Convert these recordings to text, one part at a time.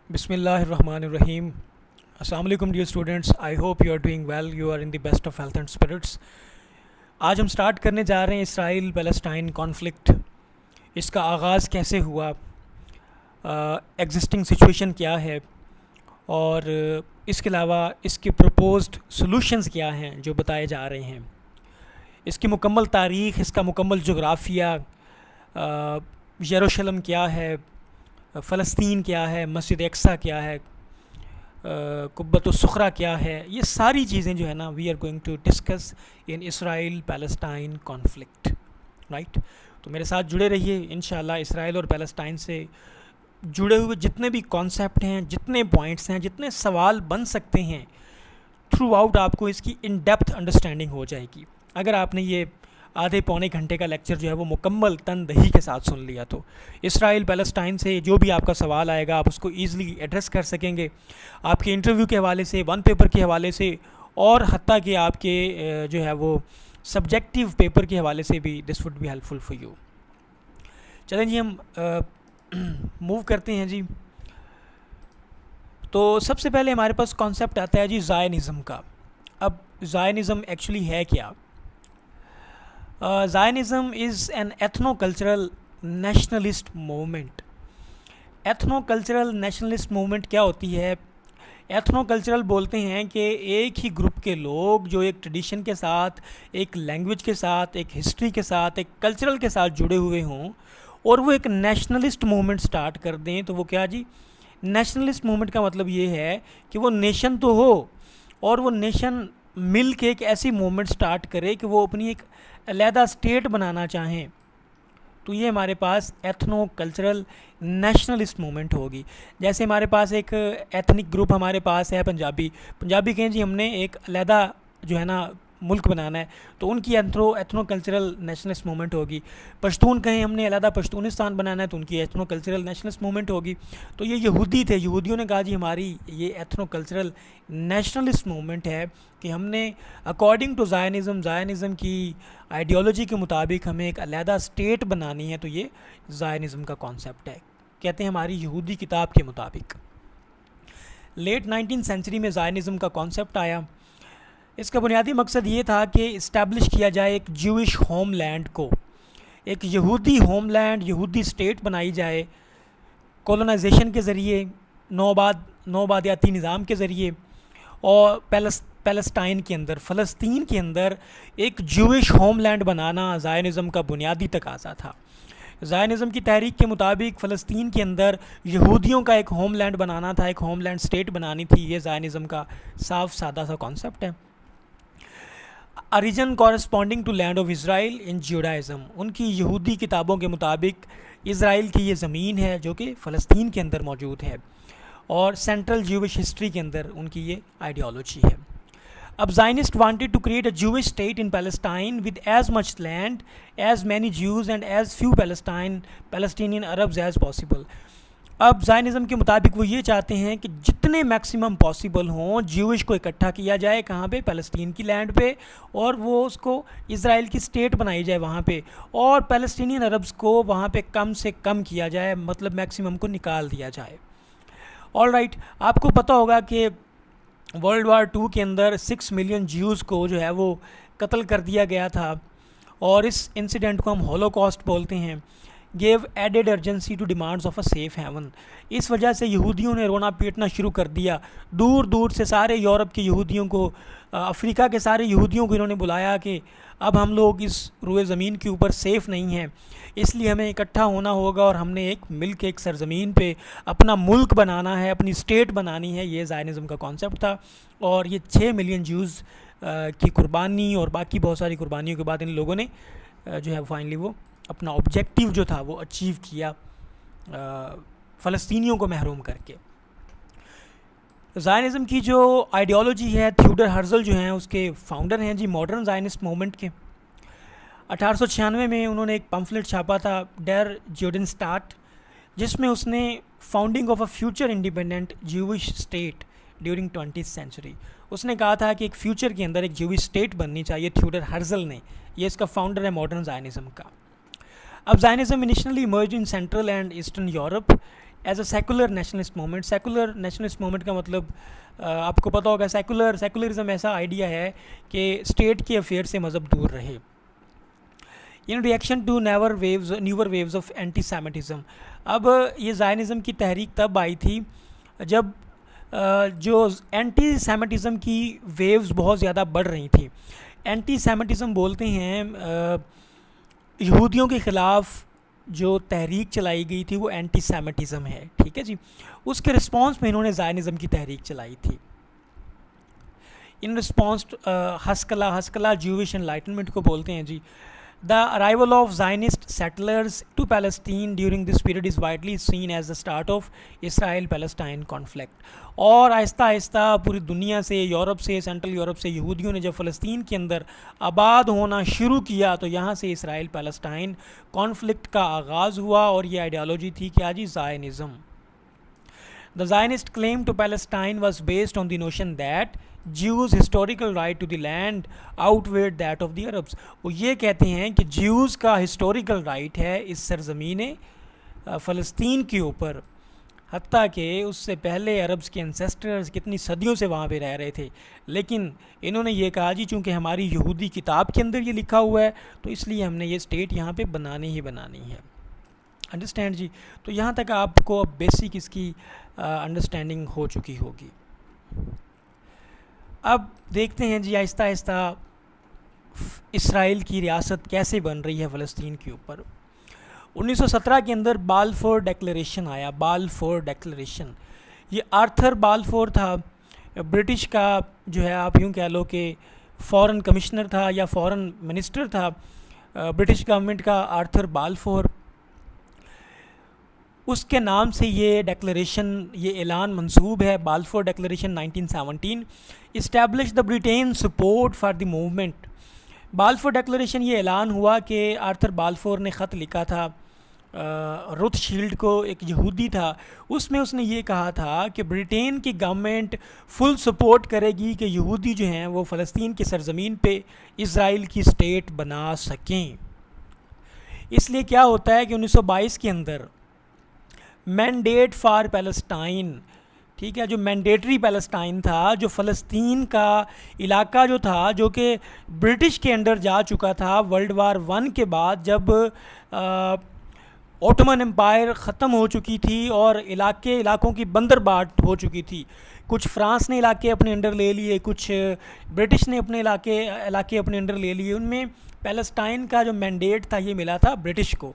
Bismillahirrahmanirrahim. Assalamu alaikum dear students. I hope you are doing well. You are in the best of health and spirits. आज हम start करने जा रहे हैं Israel Palestine conflict. इसका आगाज़ कैसे हुआ, एग्जिस्टिंग सिचुएशन क्या है और इसके अलावा इसके प्रपोज्ड सॉल्यूशंस क्या हैं जो बताए जा रहे हैं। इसकी मुकम्मल तारीख़, इसका मुकम्मल जोग्राफिया, यरूशलेम क्या है, फ़लस्तीन क्या है, मस्जिद अक्सा क्या है, कुब्बतुस्सुखरा क्या है, ये सारी चीज़ें जो है ना we are going to discuss in Israel Palestine conflict, right. तो मेरे साथ जुड़े रहिए। इंशाल्लाह इसराइल और पैलेस्टाइन से जुड़े हुए जितने भी कॉन्सेप्ट हैं, जितने पॉइंट्स हैं, जितने सवाल बन सकते हैं, थ्रू आउट आपको इसकी इन डेप्थ अंडरस्टैंडिंग हो जाएगी। अगर आपने ये आधे पौने घंटे का लेक्चर जो है वो मुकम्मल तनदही के साथ सुन लिया तो इसराइल पैलेस्टाइन से जो भी आपका सवाल आएगा आप उसको ईज़िली एड्रेस कर सकेंगे, आपके इंटरव्यू के हवाले से, वन पेपर के हवाले से, और हत्ता कि आपके जो है वो सब्जेक्टिव पेपर के हवाले से भी this would be helpful for you. चलें जी, हम मूव करते हैं जी। तो सबसे पहले हमारे पास कॉन्सेप्ट आता है जी ज़ायनिज़म का। अब ज़ायनिज़म एक्चुअली है क्या? Zionism is an ethno-cultural nationalist movement. Ethno-cultural nationalist movement क्या होती है? एथनो-कल्चरल बोलते हैं कि एक ही ग्रुप के लोग जो एक ट्रेडिशन के साथ, एक लैंग्वेज के साथ, एक हिस्ट्री के साथ, एक कल्चरल के साथ जुड़े हुए हों और वो एक नेशनलिस्ट मूवमेंट स्टार्ट कर दें। तो वो क्या जी? नेशनलिस्ट मूवमेंट का मतलब ये है कि वो नेशन तो हो और वो नेशन मिल के एक ऐसी मूवमेंट स्टार्ट करे कि वो अपनी एक अलहदा स्टेट बनाना चाहें। तो ये हमारे पास एथनो कल्चरल नेशनलिस्ट मूवमेंट होगी। जैसे हमारे पास एक एथनिक ग्रुप हमारे पास है पंजाबी कहें जी हमने एक अलहदा जो है ना मुल्क बनाना है, तो उनकी एथनो कल्चरल नेशनलिस्ट मूवमेंट होगी। पश्तून कहें हमने अलहदा पश्तूनिस्तान बनाना है, तो उनकी एथनो कल्चरल नेशनलिस्ट मूवमेंट होगी। तो ये यहूदी थे, यहूदियों ने कहा जी हमारी ये एथनो कल्चरल नेशनलिस्ट मूवमेंट है कि हमने अकॉर्डिंग टू ज़ायनिज़म की आइडियोलॉजी के मुताबिक हमें एक अलहदा स्टेट बनानी है। तो ये ज़ायनिज़म का कॉन्सेप्ट है, कहते हैं हमारी यहूदी किताब के मुताबिक। लेट 19वीं सेंचुरी में ज़ायनिज़म का कॉन्सेप्ट आया। इसका बुनियादी मकसद ये था कि इस्टेब्लिश किया जाए एक ज्यूइश होमलैंड को, एक यहूदी होमलैंड, यहूदी स्टेट बनाई जाए कॉलोनाइजेशन के ज़रिए, नौबादियाती निज़ाम के ज़रिए, और पैलेस्टाइन के अंदर, फ़लस्तीन के अंदर एक ज्यूइश होमलैंड बनाना ज़ायनिज़म का बुनियादी तकाज़ा था। ज़ायनिज़म की तहरीक के मुताबिक फ़लस्तीन के अंदर यहूदियों का एक होमलैंड बनाना था, एक होमलैंड स्टेट बनानी थी। ये ज़ायनिज़म का साफ सादा सा कॉन्सेप्ट है। A region corresponding to land of Israel in Judaism, उनकी यहूदी किताबों के मुताबिक इसराइल की ये ज़मीन है जो कि फ़लस्तीन के अंदर मौजूद है, और सेंट्रल ज्यूविश हिस्ट्री के अंदर उनकी ये आइडियोलॉजी है। अब Zionist wanted to create a Jewish state in Palestine with as much land, as many Jews and as few Palestinian Arabs as possible. अब ज़ायनिज़म के मुताबिक वो ये चाहते हैं कि जितने मैक्सिमम पॉसिबल हों ज्यूइश को इकट्ठा किया जाए, कहाँ पे? पैलेस्टीन की लैंड पे, और वो उसको इसराइल की स्टेट बनाई जाए वहाँ पे, और पैलेस्टीनियन अरब्स को वहाँ पे कम से कम किया जाए, मतलब मैक्सिमम को निकाल दिया जाए। ऑल राइट, आपको पता होगा कि वर्ल्ड वार 2 के अंदर 6 मिलियन ज्यूज़ को जो है वो कत्ल कर दिया गया था, और इस इंसिडेंट को हम होलोकॉस्ट बोलते हैं। Gave added urgency to demands of a safe haven. इस वजह से यहूदियों ने रोना पीटना शुरू कर दिया। दूर दूर से सारे यूरोप के यहूदियों को, अफ्रीका के सारे यहूदियों को इन्होंने बुलाया कि अब हम लोग इस रुए ज़मीन के ऊपर सेफ़ नहीं हैं, इसलिए हमें इकट्ठा होना होगा और हमने एक मिल के एक सरज़मीन पे अपना मुल्क बनाना है, अपनी स्टेट बनानी है। ये ज़ायनिज़म का कॉन्सेप्ट था, और ये 6 मिलियन ज्यूज़ की कुर्बानी और बाकी बहुत सारी कुर्बानियों के बाद इन लोगों ने जो है फाइनली वो अपना ऑब्जेक्टिव जो था वो अचीव किया, फ़लस्तीनियों को महरूम करके। ज़ायनिज़म की जो आइडियोलॉजी है, थियोडर हर्ज़ल जो हैं उसके फाउंडर हैं जी मॉडर्न ज़ायनिस्ट मूवमेंट के। 1896 में उन्होंने एक पम्फलेट छापा था, डेर जोडेनस्टाट, जिसमें उसने founding of a future independent Jewish state during 20th century, उसने कहा था कि एक फ्यूचर के अंदर एक ज्यूइश स्टेट बननी चाहिए। थियोडर हर्ज़ल ने, ये इसका फाउंडर है मॉडर्न ज़ायनिज़म का। अब Zionism initially emerge in central and eastern Europe as a secular nationalist movement. Secular nationalist movement का मतलब आपको पता होगा, सेकुलरिज्म ऐसा आइडिया है कि स्टेट के अफेयर से मज़हब दूर रहे। In reaction to newer waves of anti Semitism. अब ये ज़ायनिज़म की तहरीक तब आई थी जब जो एंटी सेमिटिज़म की वेव्स बहुत ज़्यादा बढ़ रही थी। एंटी सेमिटिज़म बोलते हैं यहूदियों के ख़िलाफ़ जो तहरीक चलाई गई थी वो एंटी सेमिटिज़म है, ठीक है जी। उसके रिस्पॉन्स में इन्होंने ज़ायनिज़म की तहरीक चलाई थी। इन रिस्पॉन्स हस्कला ज्यूविश एनलाइटनमेंट को बोलते हैं जी। The arrival of Zionist settlers to Palestine during this period is widely seen as the start of Israel-Palestine conflict. और आहिस्ता आहिस्ता पूरी दुनिया से, यूरोप से, सेंट्रल यूरोप से यहूदियों ने जब फ़लस्तीन के अंदर आबाद होना शुरू किया तो यहाँ से इसराइल पैलेस्टाइन कॉन्फ्लिक्ट का आगाज़ हुआ। और ये आइडियालॉजी थी क्या जी? ज़ायनिज़म। The Zionist claim to Palestine was based on the notion that Jews' historical right to the land outweighed that of the Arabs। वो ये कहते हैं कि ज्यूज़ का हिस्टोरिकल राइट है इस सरज़मीन फ़लस्तीन के ऊपर, हत्ता कि उससे पहले अरब्स के एंसेस्टर्स कितनी सदियों से वहाँ पे रह रहे थे। लेकिन इन्होंने ये कहा जी चूँकि हमारी यहूदी किताब के अंदर ये लिखा हुआ है तो इसलिए हमने ये स्टेट यहाँ पे बनानी ही बनानी है। अंडरस्टैंड जी। तो यहाँ तक आपको अब बेसिक इसकी अंडरस्टैंडिंग हो चुकी होगी। अब देखते हैं जी आहिस्ता आहिस्ता इसराइल की रियासत कैसे बन रही है फ़लस्तीन के ऊपर। 1917 के अंदर बालफोर डेक्लेरेशन आया। बालफोर डेक्लेरेशन, ये आर्थर बालफोर था, ब्रिटिश का जो है आप यूँ कह लो कि फ़ॉरेन कमिश्नर था या फ़ॉरेन मिनिस्टर था ब्रिटिश गवर्नमेंट का, आर्थर बालफोर। उसके नाम से ये डेक्लेरेशन, ये ऐलान मंसूब है। Balfour declaration 1917 establish the Britain support for the movement. Balfour declaration ये ऐलान हुआ कि आर्थर बालफोर ने ख़त लिखा था रुथशील्ड को, एक यहूदी था, उसमें उसने ये कहा था कि ब्रिटेन की गवर्नमेंट फुल सपोर्ट करेगी कि यहूदी जो हैं वो फ़लस्तीन की सरज़मीन पे इसराइल की स्टेट बना सकें। इसलिए क्या होता है कि 1922 के अंदर मैंडेट फॉर पैलेस्टाइन, ठीक है, जो मैंडेटरी पैलेस्टाइन था, जो फ़लस्तीन का इलाका जो था जो कि ब्रिटिश के अंडर जा चुका था वर्ल्ड वार 1 के बाद, जब ओटोमन एम्पायर ख़त्म हो चुकी थी और इलाकों की बंदरबाट हो चुकी थी। कुछ फ्रांस ने इलाके अपने अंडर ले लिए, कुछ ब्रिटिश ने अपने इलाके अपने अंडर ले लिए। उनमें पैलेस्टाइन का जो मैंडेट था ये मिला था ब्रिटिश को।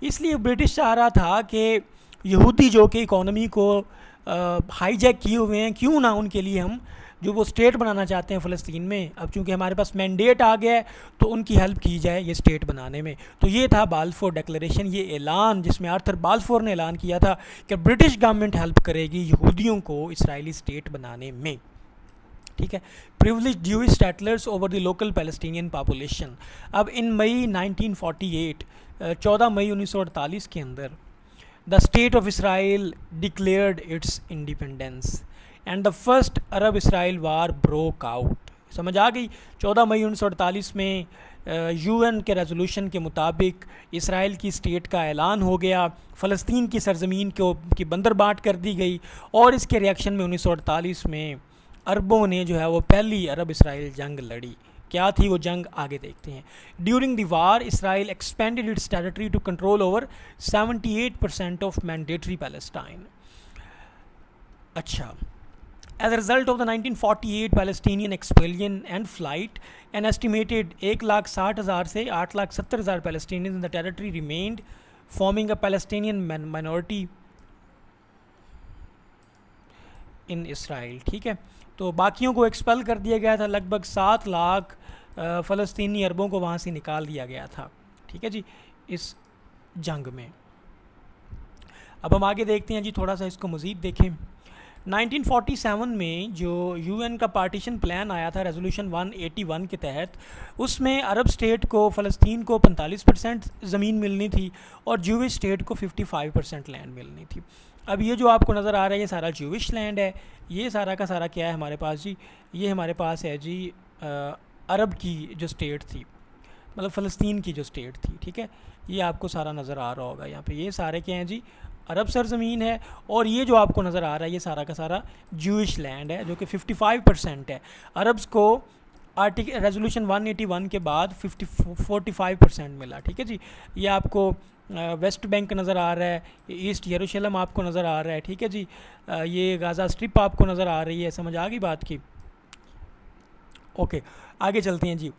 इसलिए ब्रिटिश चाह रहा था कि यहूदी जो कि इकोनॉमी को हाईजैक किए हुए हैं, क्यों ना उनके लिए हम जो वो स्टेट बनाना चाहते हैं फ़लस्तीन में, अब चूँकि हमारे पास मैंडेट आ गया है तो उनकी हेल्प की जाए ये स्टेट बनाने में। तो ये था बालफोर डेक्लेरेशन, ये ऐलान जिसमें आर्थर बालफोर ने ऐलान किया था कि ब्रिटिश गवर्नमेंट हेल्प करेगी यहूदियों को इसराइली स्टेट बनाने में, ठीक है। Privilege Jewish settlers over the local Palestinian population. अब इन मई 1948, 14 मई 1948 के अंदर the state of Israel declared it's independence and the first Arab Israel war broke out. समझ आ गई। 14 मई 1948 में UN के रेजोल्यूशन के मुताबिक इसराइल की स्टेट का ऐलान हो गया, फ़लस्तीन की सरज़मीन की बंदरबाट कर दी गई। और इसके रिएक्शन में 1948 में अरबों ने जो है वो पहली अरब इसराइल जंग लड़ी। क्या थी वो जंग, आगे देखते हैं। During the war Israel expanded its territory to control over 78% of mandatory Palestine. अच्छा, as a result of the 1948 Palestinian expulsion and flight, an estimated 1,60,000 से 8,70,000 Palestinians in the territory remained, forming a Palestinian minority in Israel, ठीक है। तो बाकियों को expel कर दिया गया था, लगभग 7 लाख फ़लस्तीनी अरबों को वहाँ से निकाल दिया गया था, ठीक है जी, इस जंग में। अब हम आगे देखते हैं जी, थोड़ा सा इसको मज़ीद देखें। 1947 में जो UN का पार्टीशन प्लान आया था रेजोल्यूशन 181 के तहत, उसमें अरब स्टेट को, फ़लस्तीन को 45% ज़मीन मिलनी थी और ज्यूविश स्टेट को 55% लैंड मिलनी थी। अब ये जो आपको नज़र आ रहा है ये सारा ज्यूविश लैंड है। ये सारा का सारा क्या है हमारे पास जी, ये हमारे पास है जी अरब की जो स्टेट थी। मतलब फ़लस्तीन की जो स्टेट थी, ठीक है। ये आपको सारा नज़र आ रहा होगा यहाँ पे, ये सारे क्या हैं जी, अरब सरज़मीन है। और ये जो आपको नज़र आ रहा है ये सारा का सारा जूइश लैंड है, जो कि 55% है। अरब्स को रेजोल्यूशन 181 के बाद 45% मिला, ठीक है जी। ये आपको वेस्ट बैंक नज़र आ रहा है, ईस्ट यरूशलेम आपको नज़र आ रहा है, ठीक है जी। ये गाज़ा स्ट्रिप आपको नज़र आ रही है, समझ आ गई बात की। ओके, आगे चलते हैं जी।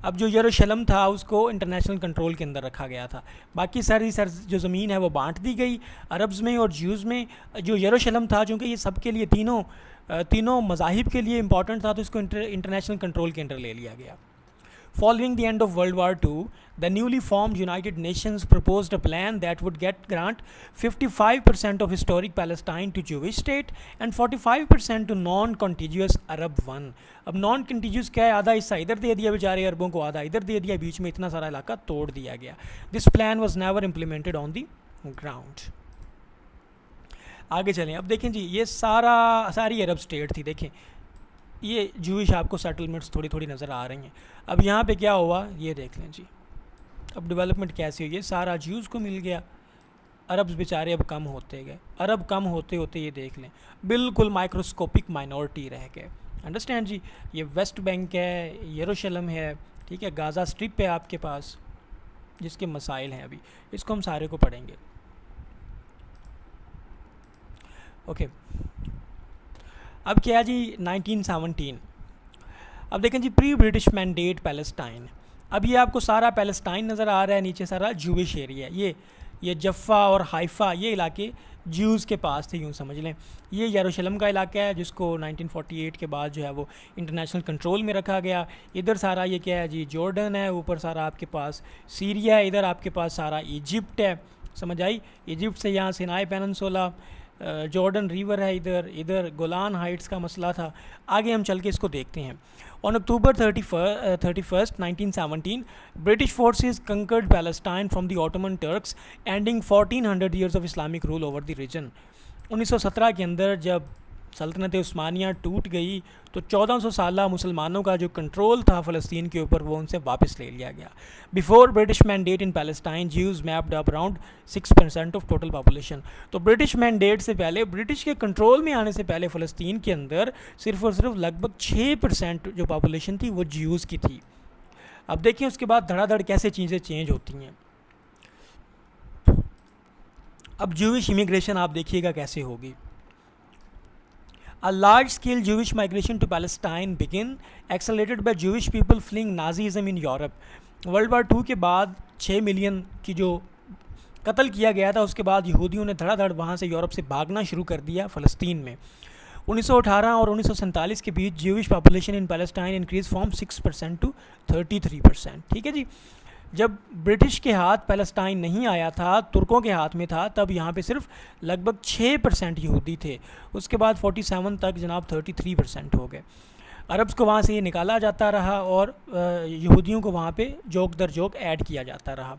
अब जो यरूशलेम था उसको इंटरनेशनल कंट्रोल के अंदर रखा गया था, बाकी सारी जो ज़मीन है वो बांट दी गई अरब्स में और ज्यूज़ में। जो यरूशलेम था, चूँकि ये सब के लिए तीनों मज़ाहिब के लिए इंपॉर्टेंट था, तो इसको इंटरनेशनल कंट्रोल के अंदर ले लिया गया। Following the end of World War II, the newly formed United Nations proposed a plan that would grant 55% of historic Palestine to Jewish state and 45% to non-contiguous Arab one. अब non-contiguous क्या है, आधा हिस्सा इधर दे दिया बेचारे अरबों को, आधा इधर दे दिया, बीच में इतना सारा इलाका तोड़ दिया गया। This plan was never implemented on the ground. आगे चलें, अब देखें जी, ये सारी अरब स्टेट थी। देखें ये जूइश आपको सेटलमेंट्स थोड़ी थोड़ी नज़र आ रही हैं। अब यहाँ पे क्या हुआ ये देख लें जी, अब डेवलपमेंट कैसी हुई है, सारा ज्यूज़ को मिल गया, अरब्स बेचारे अब कम होते गए। अरब कम होते होते ये देख लें बिल्कुल माइक्रोस्कोपिक माइनॉरिटी रह गए। अंडरस्टैंड जी। ये वेस्ट बैंक है, यरूशलेम है, ठीक है, गाज़ा स्ट्रिप है आपके पास, जिसके मसाइल हैं अभी, इसको हम सारे को पढ़ेंगे। ओके, अब क्या है जी 1917। अब देखें जी, प्री ब्रिटिश मैंडेट पैलेस्टाइन। अब ये आपको सारा पैलेस्टाइन नज़र आ रहा है, नीचे सारा जूविश एरिया। ये जफ़ा और हाइफा ये इलाके ज्यूज़ के पास थे, यूँ समझ लें। ये यरूशलेम का इलाका है जिसको 1948 के बाद जो है वो इंटरनेशनल कंट्रोल में रखा गया। इधर सारा ये क्या है जी, जॉर्डन है, ऊपर सारा आपके पास सीरिया है, इधर आपके पास सारा इजिप्ट है, समझ आई। इजिप्ट से यहाँ सिनाई पेनिनसुला, जॉर्डन रिवर है, इधर गोलान हाइट्स का मसला था। आगे हम चल के इसको देखते हैं। On October 31st 1917 British forces conquered Palestine from the Ottoman Turks ending 1400 years of Islamic rule over the region. 1917 के अंदर जब सल्तनत उस्मानिया टूट गई तो 1400 साल मुसलमानों का जो कंट्रोल था फ़लस्तीन के ऊपर वो उनसे वापस ले लिया गया। Before British mandate in Palestine Jews mapped up around 6% of total population. तो ब्रिटिश मैंडेट से पहले, ब्रिटिश के कंट्रोल में आने से पहले फ़लस्तीन के अंदर सिर्फ और सिर्फ लगभग 6% जो पॉपुलेशन थी वो ज्यूज़ की थी। अब देखिए उसके बाद धड़ाधड़ कैसे चीज़ें चेंज होती हैं। अब ज्यूइश इमिग्रेशन आप देखिएगा कैसे होगी। A large-scale Jewish migration to Palestine began, accelerated by Jewish people fleeing Nazism in Europe. World war 2 के बाद 6 मिलियन की जो कत्ल किया गया था, उसके बाद यहूदियों ने धड़ाधड़ वहाँ से यूरोप से भागना शुरू कर दिया फ़लस्तीन में। 1918 और 1947 के बीच Jewish population in Palestine increase from 6% to 33%। ठीक है जी। जब ब्रिटिश के हाथ पैलेस्टाइन नहीं आया था, तुर्कों के हाथ में था, तब यहाँ पे सिर्फ लगभग 6% यहूदी थे। उसके बाद 47 तक जनाब 33% हो गए। अरब्स को वहाँ से ये निकाला जाता रहा और यहूदियों को वहाँ पे जोक दर जोक ऐड किया जाता रहा।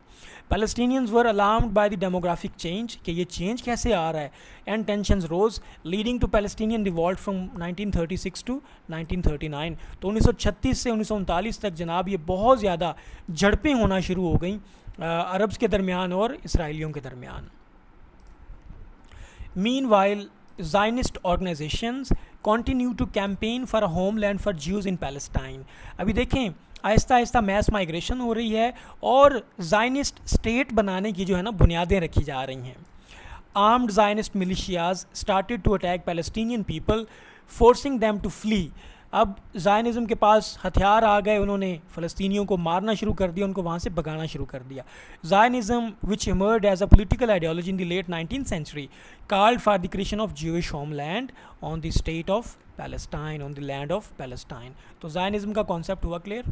Palestinians were alarmed by the demographic change, कि ये चेंज कैसे आ रहा है, and tensions rose leading to Palestinian revolt from 1936 to 1939। तो 1936 से 1939 तक जनाब ये बहुत ज़्यादा झड़पें होना शुरू हो गई अरब्स के दरमियान और इसराइलियों के दरमियान। Meanwhile Zionist organizations continue to campaign for a homeland for Jews in Palestine। अभी देखें आहिस्ता आहिस्ता मैस माइग्रेशन हो रही है और Zionist स्टेट बनाने की जो है ना बुनियादें रखी जा रही हैं। Armed Zionist militias started to attack Palestinian people, forcing them to flee। अब ज़ायनिज़म के पास हथियार आ गए, उन्होंने फ़लस्तीनियों को मारना शुरू कर दिया, उनको वहाँ से भगाना शुरू कर दिया। ज़ायनिज़म विच emerged as a political ideology in the late 19th century called for the creation of Jewish homeland on the state of Palestine, on the land of Palestine। तो ज़ायनिज़म का कॉन्सेप्ट हुआ क्लियर।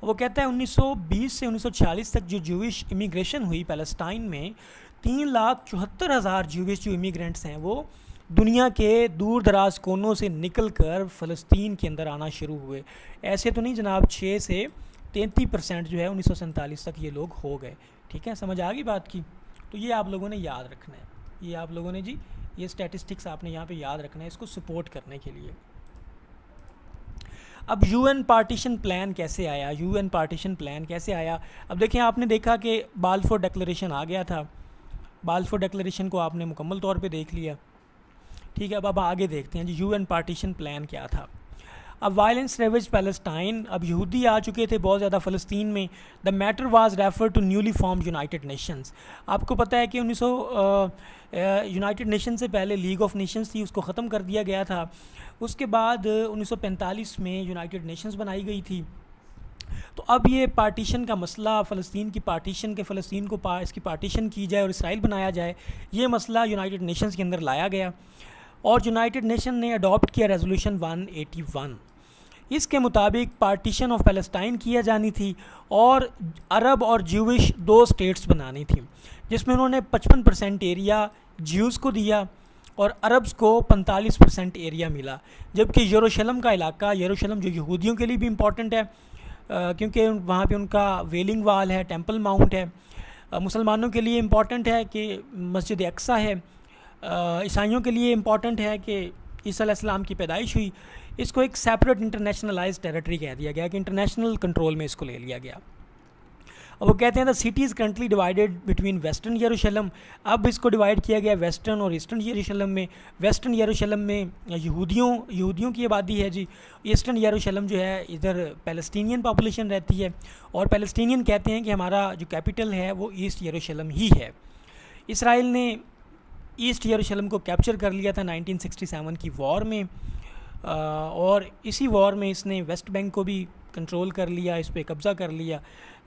वो कहता है 1920 से 1946 तक जो जूविश इमिग्रेशन हुई पैलेस्टाइन में, 3,74,000 जूविश जो इमिग्रेंट्स हैं वो दुनिया के दूर दराज कोनों से निकलकर फ़लस्तीन के अंदर आना शुरू हुए। ऐसे तो नहीं जनाब, 6 से 33% जो है 1947 तक ये लोग हो गए। ठीक है, समझ आ गई बात की। तो ये आप लोगों ने याद रखना है, ये आप लोगों ने जी ये स्टैटिस्टिक्स आपने यहाँ पे याद रखना है इसको सपोर्ट करने के लिए। अब यूएन पार्टीशन प्लान कैसे आया, यूएन पार्टीशन प्लान कैसे आया? अब देखें, आपने देखा कि बाल्फोर डिक्लेरेशन आ गया था, बाल्फोर डिक्लेरेशन को आपने मुकम्मल तौर पे देख लिया, ठीक है। अब आगे देखते हैं जी यूएन पार्टीशन प्लान क्या था। अब वायलेंस रेवेज पैलेस्टाइन, अब यहूदी आ चुके थे बहुत ज़्यादा फ़लस्तीन में। The matter was refer to newly form United Nations. आपको पता है कि 1900 यूनाइटेड नेशन से पहले लीग ऑफ नेशंस थी, उसको ख़त्म कर दिया गया था। उसके बाद 1945 में यूनाइटेड नेशंस बनाई गई थी। तो अब ये पार्टीशन का मसला, फ़लस्तीन की पार्टीशन के फ़लस्तीन को इसकी पार्टीशन की जाए और इसराइल बनाया जाए, ये मसला यूनाइटेड नेशंस के अंदर लाया गया और यूनाइटेड नेशन ने अडॉप्ट किया रेजोल्यूशन 181। इसके मुताबिक पार्टीशन ऑफ पैलेस्टाइन किया जानी थी और अरब और ज्यूविश 2 स्टेट्स बनानी थी, जिसमें उन्होंने 55% एरिया ज्यूज़ को दिया और अरब्स को 45% एरिया मिला। जबकि यरूशलेम का इलाका, यरूशलेम जो यहूदियों के लिए भी इम्पॉर्टेंट है क्योंकि वहाँ पे उनका वेलिंग वाल है, टेंपल माउंट है। मुसलमानों के लिए इम्पॉर्टेंट है कि मस्जिद अक्सा है। ईसाइयों के लिए इम्पॉर्टेंट है कि ईसा अलैहिस्सलाम की पैदाइश हुई। इसको एक सेपरेट इंटरनेशनलाइज टेरिटरी कह दिया गया कि इंटरनेशनल कंट्रोल में इसको ले लिया गया। अब वो कहते हैं the city is currently divided between western यरूशलेम। अब इसको डिवाइड किया गया वेस्टर्न और ईस्टर्न यरूशलेम में। वेस्टर्न यरूशलेम में यहूदियों की आबादी है जी। ईस्टर्न यरूशलेम जो है इधर पैलेस्टीनियन पॉपुलेशन रहती है और पैलेस्टीनियन कहते हैं कि हमारा जो कैपिटल है वो ईस्ट यरूशलेम ही है। इसराइल ने ईस्ट यरूशलेम को कैप्चर कर लिया था 1967 की वॉर में और इसी वॉर में इसने वेस्ट बैंक को भी कंट्रोल कर लिया, इस पर कब्ज़ा कर लिया,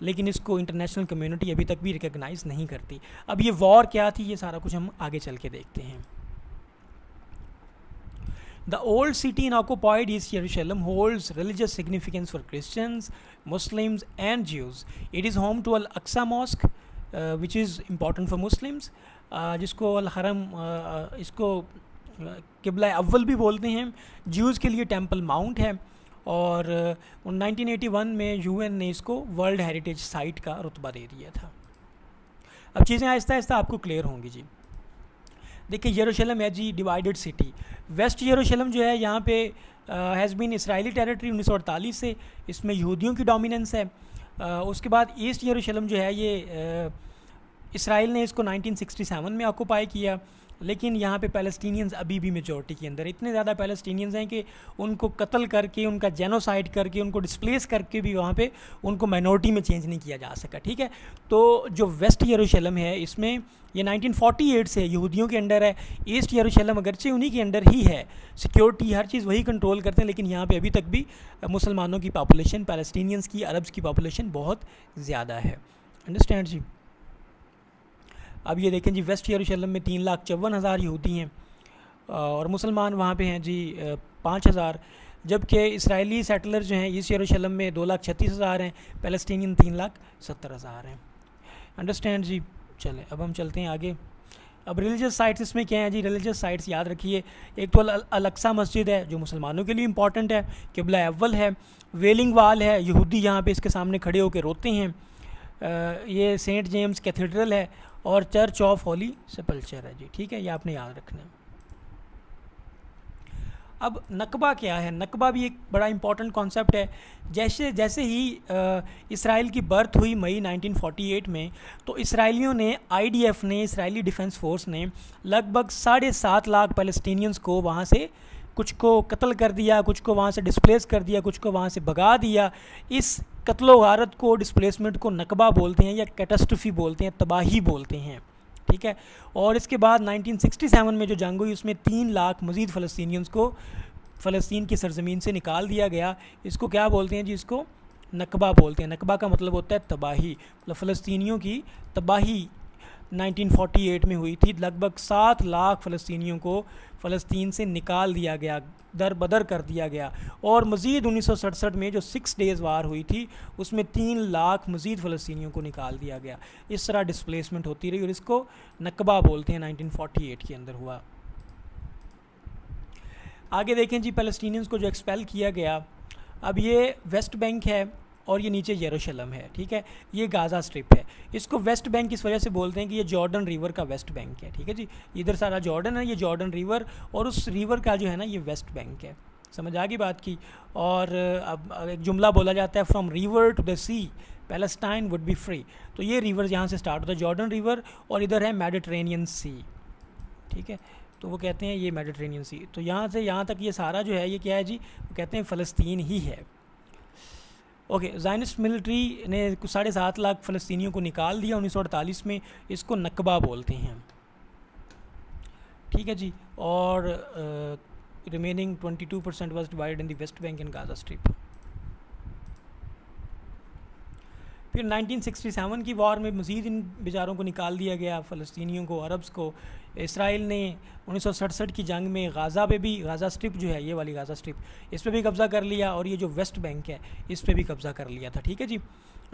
लेकिन इसको इंटरनेशनल कम्युनिटी अभी तक भी रिकग्नाइज़ नहीं करती। अब ये वॉर क्या थी, ये सारा कुछ हम आगे चल के देखते हैं। The old city in occupied East Jerusalem holds religious significance for Christians, Muslims and Jews. It is home to Al Aqsa mosque which is important for Muslims, जिसको अल हरम, इसको किबला अव्वल भी बोलते हैं। ज्यूज़ के लिए टेंपल माउंट है और 1981 में यूएन ने इसको वर्ल्ड हेरिटेज साइट का रुतबा दे दिया था। अब चीज़ें आहिस्ता आहिस्ता आपको क्लियर होंगी जी। देखिए, यरूशलेम है जी डिवाइडेड सिटी। वेस्ट यरूशलेम जो है यहाँ पे हैज़ बीन इसराइली टेरिटरी 1948 से, इसमें यहूदियों की डोमिनेंस है। उसके बाद ईस्ट यरूशलेम जो है ये इसराइल ने इसको 1967 में ऑक्यूपाई किया, लेकिन यहाँ पे पैलेस्टीनियंस अभी भी मेजॉरिटी के अंदर, इतने ज़्यादा पैलेस्टीनियंस हैं कि उनको कत्ल करके, उनका जेनोसाइड करके, उनको डिस्प्लेस करके भी वहाँ पे उनको माइनॉरिटी में चेंज नहीं किया जा सका, ठीक है। तो जो वेस्ट यरूशलेम है इसमें ये 1948 से यहूदियों के अंडर है। ईस्ट यरूशलेम अगरचे उन्हीं के अंडर ही है, सिक्योरिटी हर चीज़ वही कंट्रोल करते हैं, लेकिन यहाँ पर अभी तक भी मुसलमानों की पॉपुलेशन, पैलेस्टीनियंस की, अरब्स की पॉपुलेशन बहुत ज़्यादा है। अंडरस्टैंड जी। अब ये देखें जी, वेस्ट यरूशलेम में 3,54,000 यहूदी हैं और मुसलमान वहाँ पे हैं जी 5,000, जबकि इसराइली सेटलर जो हैं ईस्ट यरूशलेम में 2,36,000 हैं, पैलेस्टीनियन 3,70,000 हैं। अंडरस्टैंड जी। चलें अब हम चलते हैं आगे। अब रिलीजियस साइट्स इसमें क्या हैं जी? रिलीजियस साइट्स याद रखिए, एक तो अल-अक्सा मस्जिद है जो मुसलमानों के लिए इंपॉर्टेंट है, किबला अव्वल है, वेलिंग वाल है, यहूदी यहाँ पे इसके सामने खड़े होकर रोते हैं, ये सेंट जेम्स कैथेड्रल है और चर्च ऑफ होली सेपल्चर है जी, ठीक है, ये आपने याद रखना है। अब नकबा क्या है? नकबा भी एक बड़ा इंपॉर्टेंट कॉन्सेप्ट है। जैसे ही इसराइल की बर्थ हुई मई 1948 में, तो इसराइलियों ने, आईडीएफ ने, इसराइली डिफेंस फोर्स ने लगभग 7.5 लाख पैलेस्टीनियंस को वहाँ से, कुछ को कत्ल कर दिया, कुछ को वहाँ से डिस्प्लेस कर दिया, कुछ को वहाँ से भगा दिया। इस कत्लो गारत को, डिस्प्लेसमेंट को नकबा बोलते हैं या कैटास्ट्रोफी बोलते हैं, तबाही बोलते हैं, ठीक है। और इसके बाद 1967 में जो जंग हुई उसमें 3 लाख मज़ीद फ़लस्तीनियंस को फ़लस्तीन की सरज़मीन से निकाल दिया गया। इसको क्या बोलते हैं जी? इसको नकबा बोलते हैं। नकबा का मतलब होता है तबाही, मतलब फ़लस्तीनियों की तबाही 1948 में हुई थी। लगभग 7 लाख फ़लस्तीनियों को फ़लस्तीन से निकाल दिया गया, दर बदर कर दिया गया। और मज़ीद 1967 में जो 6 डेज़ वार हुई थी उसमें 3 लाख मज़ीद फ़लस्तीनियों को निकाल दिया गया। इस तरह डिस्प्लेसमेंट होती रही और इसको नकबा बोलते हैं, 1948 के अंदर हुआ। आगे देखें जी, फ़लस्तीनियंस को जो एक्सपेल किया गया, अब ये वेस्ट बैंक है और ये नीचे यरूशलेम है, ठीक है, ये गाज़ा स्ट्रिप है। इसको वेस्ट बैंक इस वजह से बोलते हैं कि ये जॉर्डन रिवर का वेस्ट बैंक है, ठीक है जी। इधर सारा जॉर्डन है, ये जॉर्डन रिवर और उस रिवर का जो है ना ये वेस्ट बैंक है, समझ आ गई बात की। और अब एक जुमला बोला जाता है, from river to the sea Palestine would be free. तो ये रिवर यहाँ से स्टार्ट होता है, जॉर्डन रिवर, और इधर है मेडिटेरेनियन सी, ठीक है। तो वो कहते हैं ये मेडिटेरेनियन सी, तो यहाँ से यहाँ तक ये सारा जो है ये क्या है जी, वो कहते हैं फ़लस्तीन ही है। ओके, ज़ायनिस्ट मिलिट्री ने कुछ 7.5 लाख फ़लस्तीनियों को निकाल दिया 1948 में, इसको नकबा बोलते हैं, ठीक है जी। और remaining 22% was divided in the West Bank and Gaza strip. फिर 1967 की वॉर में मज़ीद इन बेचारों को निकाल दिया गया, फ़लस्तीनियों को, अरब्स को। इसराइल ने 1967 की जंग में गाज़ा पे भी, गाज़ा स्ट्रिप जो है ये वाली गाज़ा स्ट्रिप, इस पर भी कब्ज़ा कर लिया, और ये जो वेस्ट बैंक है इस पर भी कब्ज़ा कर लिया था, ठीक है जी।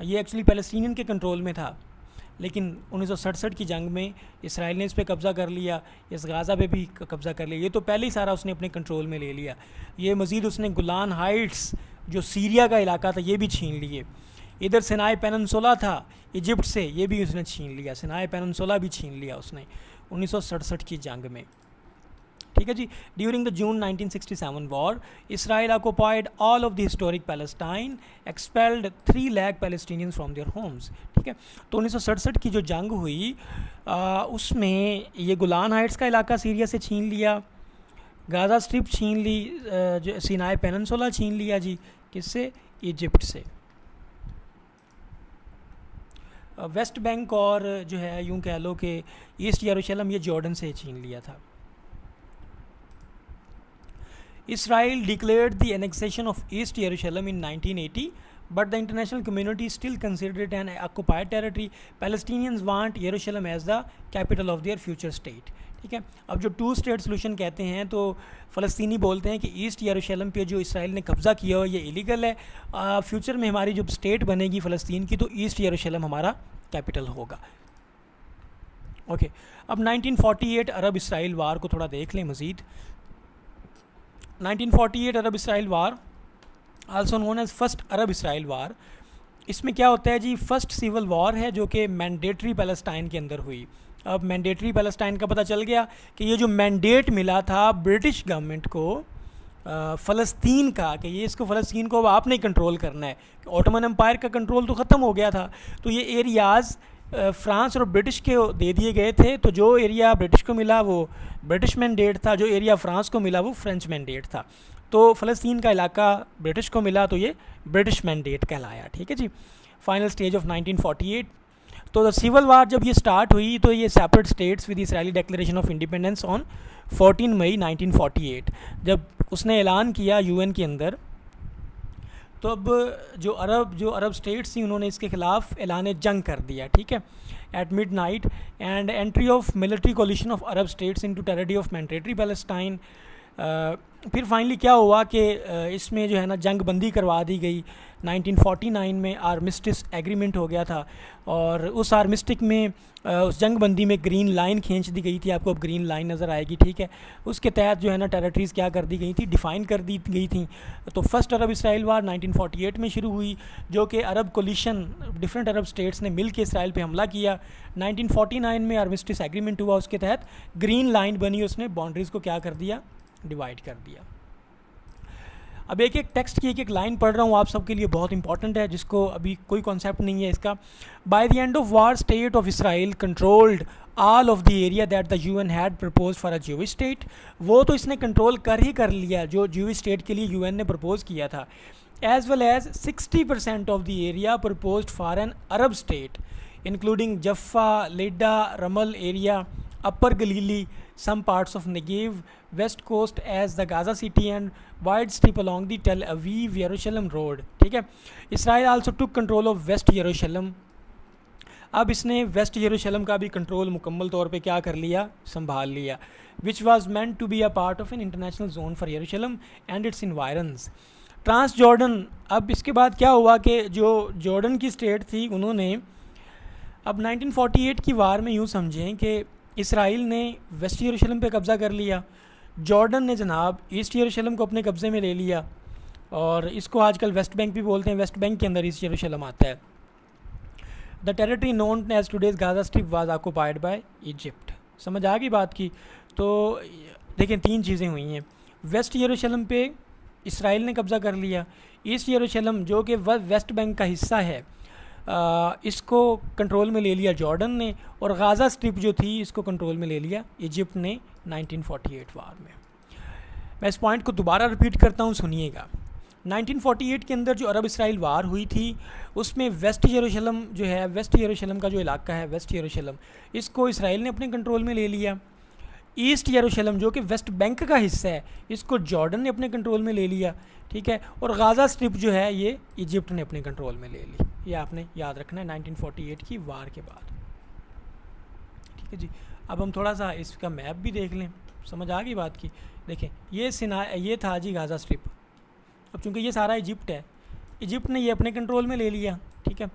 ये एक्चुअली फ़लस्तीनियन के कंट्रोल में था, लेकिन 1967 की जंग में इसराइल ने इस पर कब्ज़ा कर लिया, इस गाज़ा पे भी कब्ज़ा कर लिया। ये तो पहले ही सारा उसने अपने कंट्रोल में ले लिया। ये मज़ीद उसने गुलान हाइट्स जो सीरिया का इलाका था ये भी छीन लिए। इधर सिनाई पेनिनसुला था इजिप्ट से, ये भी उसने छीन लिया, सिनाई पेनिनसुला भी छीन लिया उसने 1967 की जंग में, ठीक है जी। During the June 1967 war, Israel occupied all of the historic Palestine, expelled 3 lakh Palestinians from their homes, ठीक है। तो 1967 की जो जंग हुई उसमें ये गुलान हाइट्स का इलाका सीरिया से छीन लिया, गाज़ा स्ट्रिप छीन ली, जो सिनाई पेनिनसुला छीन लिया जी, किससे, इजिप्ट से। वेस्ट बैंक और जो है यूँ कह लो कि ईस्ट यरूशलेम ये जॉर्डन से छीन लिया था। Israel declared the annexation of East Jerusalem in 1980, but the international community still consider it an occupied territory. Palestinians want Jerusalem as the capital of their future state, ठीक है। अब जो 2 state solution कहते हैं, तो फ़लस्तीनी बोलते हैं कि ईस्ट यरूशलेम पे जो इसराइल ने कब्ज़ा किया हो ये इलीगल है, फ्यूचर में हमारी जब स्टेट बनेगी फ़लस्तीन की तो ईस्ट यरूशलेम हमारा कैपिटल होगा। ओके, अब 1948 अरब इसराइल वार को थोड़ा देख लें मज़ीद। 1948 Arab Israel war, also known as first Arab Israel war, इसमें क्या होता है जी, फर्स्ट सिविल वॉर है जो कि मैंडेटरी पैलेस्टाइन के अंदर हुई। अब मैंडेटरी पैलेस्टाइन का पता चल गया कि ये जो मैंडेट मिला था ब्रिटिश गवर्नमेंट को फ़लस्तीन का, कि ये इसको फ़लस्तीन को अब आपने कंट्रोल करना है, ऑटोमन एम्पायर का कंट्रोल तो ख़त्म हो गया था, तो ये एरियाज़ फ्रांस और ब्रिटिश के दे दिए गए थे। तो जो एरिया ब्रिटिश को मिला वो ब्रिटिश मैंडेट था, जो एरिया फ्रांस को मिला वो फ्रेंच मैंडेट था। तो फ़लस्तीन का इलाका ब्रिटिश को मिला तो ये ब्रिटिश मैंडेट कहलाया, ठीक है जी। Final stage of 1948। तो द सिविल वार जब ये स्टार्ट हुई तो ये separate states with Israeli declaration of independence on 14 मई 1948, जब उसने ऐलान किया यूएन के अंदर, तो अब जो अरब स्टेट्स थी उन्होंने इसके ख़िलाफ़ ऐलान जंग कर दिया, ठीक है, at mid night, and entry of military collision of Arab states into territory of mandatory Palestine. फिर फाइनली क्या हुआ कि इसमें जो है ना जंग बंदी करवा दी गई। 1949 में आर्मिस्टिस एग्रीमेंट हो गया था, और उस आर्मिस्टिक में उस जंग बंदी में ग्रीन लाइन खींच दी गई थी, आपको अब ग्रीन लाइन नज़र आएगी, ठीक है। उसके तहत जो है ना टेरिटरीज़ क्या कर दी गई थी, डिफ़ाइन कर दी गई थी। तो फर्स्ट अरब इसराइल वार 1948 में शुरू हुई, जो कि अरब कोलिशन डिफरेंट अरब स्टेट्स ने मिल के इसराइल पे हमला किया। 1949 में आर्मिस्टिस एग्रीमेंट हुआ, उसके तहत ग्रीन लाइन बनी, उसने बाउंड्रीज़ को क्या कर दिया, डिवाइड कर दिया। अब एक एक टेक्स्ट की एक एक लाइन पढ़ रहा हूँ, आप सबके लिए बहुत इंपॉर्टेंट है, जिसको अभी कोई कॉन्सेप्ट नहीं है इसका। By the end of war state of Israel controlled all of the area that the UN had propose for a Jewish state. वो तो इसने कंट्रोल कर लिया जो ज्यूइश स्टेट के लिए यूएन ने प्रपोज किया था, as well as 60% of the area proposed for an Arab state including Jaffa, Lydda, Ramle area, upper Galilee, some parts of Negev, west coast as the Gaza city and wide strip along the Tel Aviv Jerusalem road, ठीक है। Israel also took control of West Jerusalem। अब इसने waste यरूशलेम का भी control मुकम्मल तौर पे क्या कर लिया, संभाल लिया, which was meant to be a part of an international zone for Jerusalem and its environs। Transjordan, अब इसके बाद क्या हुआ कि जो जॉर्डन की स्टेट थी उन्होंने अब 1948 की वार में यूँ समझें कि इसराइल ने वेस्ट यरूशलेम पे कब्ज़ा कर लिया, जॉर्डन ने जनाब ईस्ट यरूशलेम को अपने कब्ज़े में ले लिया, और इसको आजकल वेस्ट बैंक भी बोलते हैं, वेस्ट बैंक के अंदर ईस्ट यरूशलेम आता है। The territory known as today's Gaza Strip was occupied by Egypt. समझ आ गई बात की। तो देखें 3 चीज़ें हुई हैं, वेस्ट यरूशलेम पे इसराइल ने कब्ज़ा कर लिया। ईस्ट यरूशलेम जो कि वेस्ट बैंक का हिस्सा है, इसको कंट्रोल में ले लिया जॉर्डन ने, और गाज़ा स्ट्रिप जो थी इसको कंट्रोल में ले लिया इजिप्ट ने 1948 वार में। मैं इस पॉइंट को दोबारा रिपीट करता हूँ, सुनिएगा। 1948 के अंदर जो अरब इसराइल वार हुई थी उसमें वेस्ट यरूशलेम जो है, वेस्ट यरूशलेम का जो इलाका है वेस्ट यरूशलेम, इसको इसराइल ने अपने कंट्रोल में ले लिया। ईस्ट यरूशलेम जो कि वेस्ट बैंक का हिस्सा है इसको जॉर्डन ने अपने कंट्रोल में ले लिया, ठीक है। और गाज़ा स्ट्रिप जो है ये इजिप्ट ने अपने कंट्रोल में ले ली। ये आपने याद रखना है 1948 की वार के बाद, ठीक है जी। अब हम थोड़ा सा इसका मैप भी देख लें, समझ आ गई बात की। देखें ये था जी गाज़ा स्ट्रिप। अब चूँकि ये सारा इजिप्ट है, इजिप्ट ने ये अपने कंट्रोल में ले लिया, ठीक है।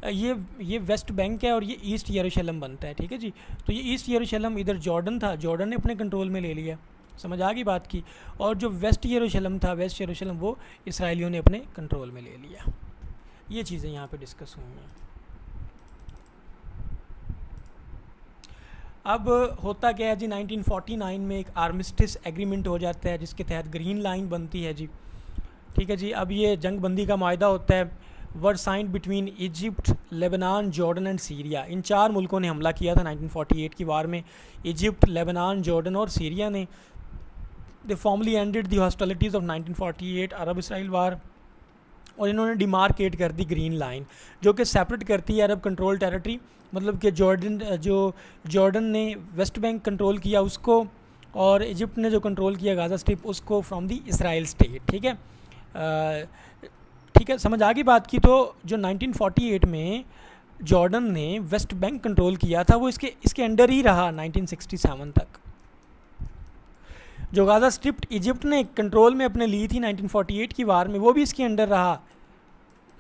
ये वेस्ट बैंक है और ये ईस्ट यरूशलेम बनता है, ठीक है जी। तो ये ईस्ट यरूशलेम इधर जॉर्डन था, जॉर्डन ने अपने कंट्रोल में ले लिया, समझ आ गई बात की। और जो वेस्ट यरूशलेम था, वेस्ट यरूशलेम वो इसराइलियों ने अपने कंट्रोल में ले लिया। ये चीज़ें यहाँ पे डिस्कस हुई हैं। अब होता क्या है जी, 1949 में एक आर्मिस्टिस एग्रीमेंट हो जाता है जिसके तहत ग्रीन लाइन बनती है जी, ठीक है जी। अब ये जंग बंदी का मायदा होता है, were signed between Egypt, Lebanon, Jordan and Syria. इन 4 मुल्कों ने हमला किया था 1948 की वार में, इजिप्ट, लेबनान, जॉर्डन और सीरिया ने। They formally ended the hostilities of 1948 Arab Israel war, और इन्होंने डिमार्केट कर दी ग्रीन लाइन जो कि सेपरेट करती है अरब कंट्रोल टेरिटरी, मतलब कि जॉर्डन ने वेस्ट बैंक कंट्रोल किया उसको, और इजिप्ट ने जो कंट्रोल किया गाज़ा स्ट्रिप उसको फ्रॉम दी इसराइल स्टेट, ठीक है। ठीक है, समझ आ गई बात की। तो जो 1948 में जॉर्डन ने वेस्ट बैंक कंट्रोल किया था वो इसके अंडर ही रहा 1967 तक। जो गाज़ा स्ट्रिप इजिप्ट ने कंट्रोल में अपने ली थी 1948 की वार में, वो भी इसके अंडर रहा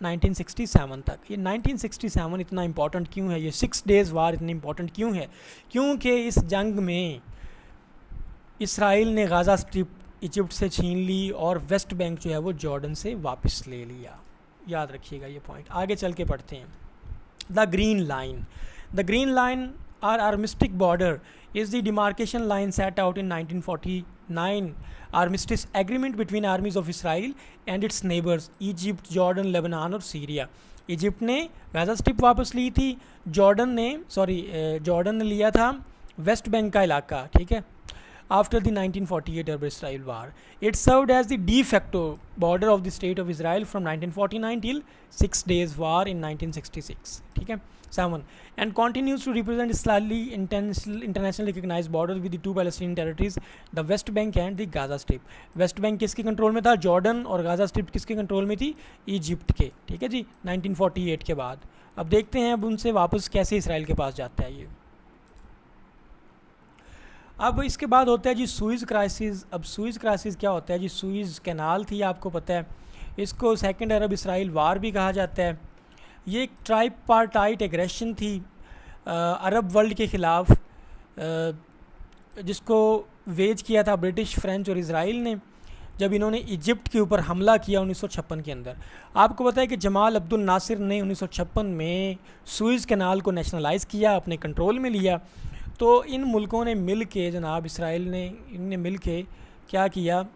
1967 तक। ये 1967 इतना इम्पॉर्टेंट क्यों है, ये 6 डेज़ वार इतनी इम्पॉर्टेंट क्यों है? क्योंकि इस जंग में इसराइल ने गाज़ा स्ट्रिप इजिप्ट से छीन ली और वेस्ट बैंक जो है वो जॉर्डन से वापस ले लिया। याद रखिएगा ये पॉइंट। आगे चल के पढ़ते हैं। The Green Line or armistice border is the demarcation line set out in 1949 armistice agreement between armies of Israel and its neighbors Egypt, Jordan, Lebanon और सीरिया। इजिप्ट ने गाज़ा स्ट्रिप वापस ली थी, जॉर्डन ने लिया था वेस्ट बैंक का इलाका, ठीक है। After the 1948 Arab-Israel war, it served as the de facto border of the state of Israel from 1949 till 6 days war in 1966, ठीक है 7, and continues to represent slightly internationally recognized borders with the 2 Palestinian territories, the West Bank and the Gaza Strip. West Bank किसके control में था? Jordan. और Gaza strip किसके control में थी? Egypt के, ठीक है जी 1948 के बाद। अब देखते हैं अब उनसे वापस कैसे इसराइल के पास जाता है ये। अब इसके बाद होता है जी सुइज़ क्राइसिस। अब सुइज़ क्राइसिस क्या होता है जी? सुइज़ कैनाल थी, आपको पता है, इसको सेकेंड अरब इसराइल वार भी कहा जाता है। ये एक ट्राइपार्टाइट एग्रेशन थी अरब वर्ल्ड के ख़िलाफ़, जिसको वेज किया था ब्रिटिश, फ्रेंच और इसराइल ने, जब इन्होंने इजिप्ट के ऊपर हमला किया 1956 के अंदर। आपको पता है कि जमाल अब्दुल नासिर ने 1956 में सुइज़ कैनाल को नेशनलाइज़ किया, अपने कंट्रोल में लिया। तो इन मुल्कों ने मिल के, जनाब इसराइल ने, इनने मिल के क्या किया,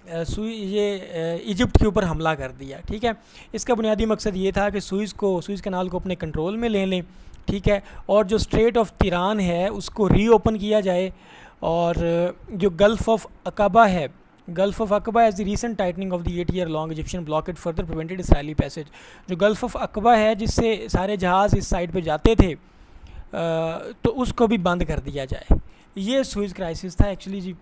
इजिप्ट के ऊपर हमला कर दिया, ठीक है। इसका बुनियादी मकसद ये था कि सुइज़ कैनाल को अपने कंट्रोल में ले लें, ठीक है, और जो स्ट्रेट ऑफ तिरान है उसको रीओपन किया जाए, और जो गल्फ़ ऑफ अकबा है, Gulf of Aqaba as the recent tightening of the 8 year long Egyptian blockade further prevented Israeli passage. जो गल्फ़ ऑफ अकबा है जिससे सारे जहाज़ इस साइड पे जाते थे, तो उसको भी बंद कर दिया जाए। ये सुइज़ क्राइसिस था एक्चुअली जी।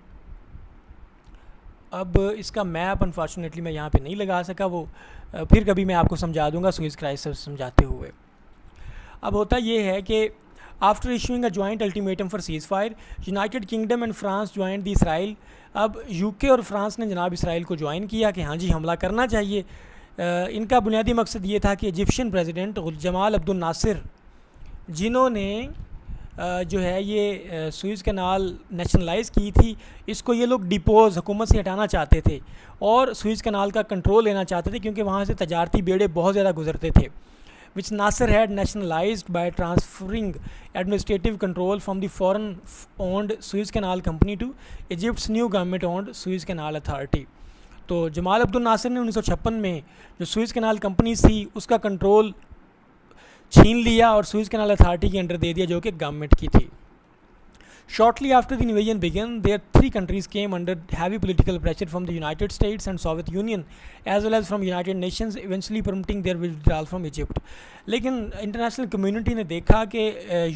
अब इसका मैप अनफॉर्चुनेटली मैं यहाँ पे नहीं लगा सका, वो फिर कभी मैं आपको समझा दूँगा सुइज़ क्राइसिस समझाते हुए। अब होता ये है कि after issuing a joint ultimatum for seize fire, United kingdom and France joint the Israel. अब यूके और फ्रांस ने जनाब इसराइल को ज्वाइन किया कि हाँ जी हमला करना चाहिए। इनका बुनियादी मकसद ये था कि इजिप्शियन प्रेसिडेंट जमाल अब्दुल नासिर, जिन्होंने जो है ये सुइज़ कैनाल नेशनलाइज़ की थी, इसको ये लोग डिपोज़ हुकूमत से हटाना चाहते थे और सुइज़ कैनाल का कंट्रोल लेना चाहते थे, क्योंकि वहाँ से तजारती बेड़े बहुत ज़्यादा गुजरते थे, which Nasser had nationalized by transferring administrative control from the foreign-owned Suez Canal Company to Egypt's new government-owned Suez Canal Authority. तो जमाल अब्दुल नासिर ने 1956 में जो सुइज़ कैनाल कंपनी थी उसका कंट्रोल छीन लिया और सुइज़ कैनाल अथॉरिटी के अंडर दे दिया, जो कि गवर्नमेंट की थी। Shortly after the invasion began, their three countries came under heavy political pressure from the United States and Soviet Union, as well as from United Nations, eventually prompting their withdrawal from Egypt. लेकिन international community ने देखा कि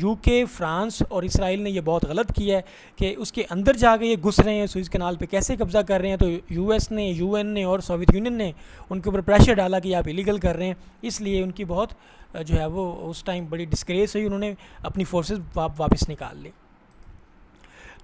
UK, France और Israel ने ये बहुत गलत किया है कि उसके अंदर जाके ये घुस रहे हैं, सुइज़ कैनाल पे कैसे कब्ज़ा कर रहे हैं। तो यूएस ने, यूएन ने और सोवियत यूनियन ने उनके ऊपर प्रेशर डाला कि आप इलीगल कर रहे हैं, इसलिए उनकी बहुत जो है वो उस टाइम बड़ी डिस्ग्रेस हुई, उन्होंने अपनी फोर्सेस वापस निकाल ली।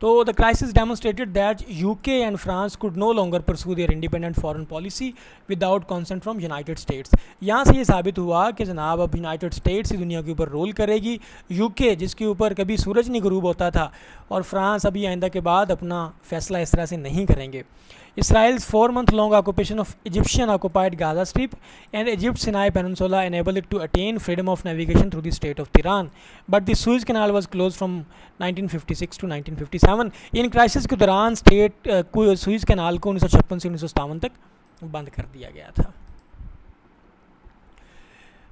So the crisis demonstrated that UK and France could no longer pursue their independent foreign policy without consent from United States. यहाँ से ये साबित हुआ कि जनाब अब यूनाइटेड स्टेट्स ही दुनिया के ऊपर रोल करेगी। यूके जिसके ऊपर कभी सूरज नहीं गुरूब होता था, और फ्रांस अभी आइंदा के बाद अपना फैसला इस तरह से नहीं करेंगे। Israel's 4-month-long occupation of Egyptian-occupied Gaza Strip and Egypt's Sinai Peninsula enabled it to attain freedom of navigation through the state of Tehran, but the Suez Canal was closed from 1956 to 1957. In crisis के दौरान सुइज़ canal को 1956 से 1957 तक बंद कर दिया गया था।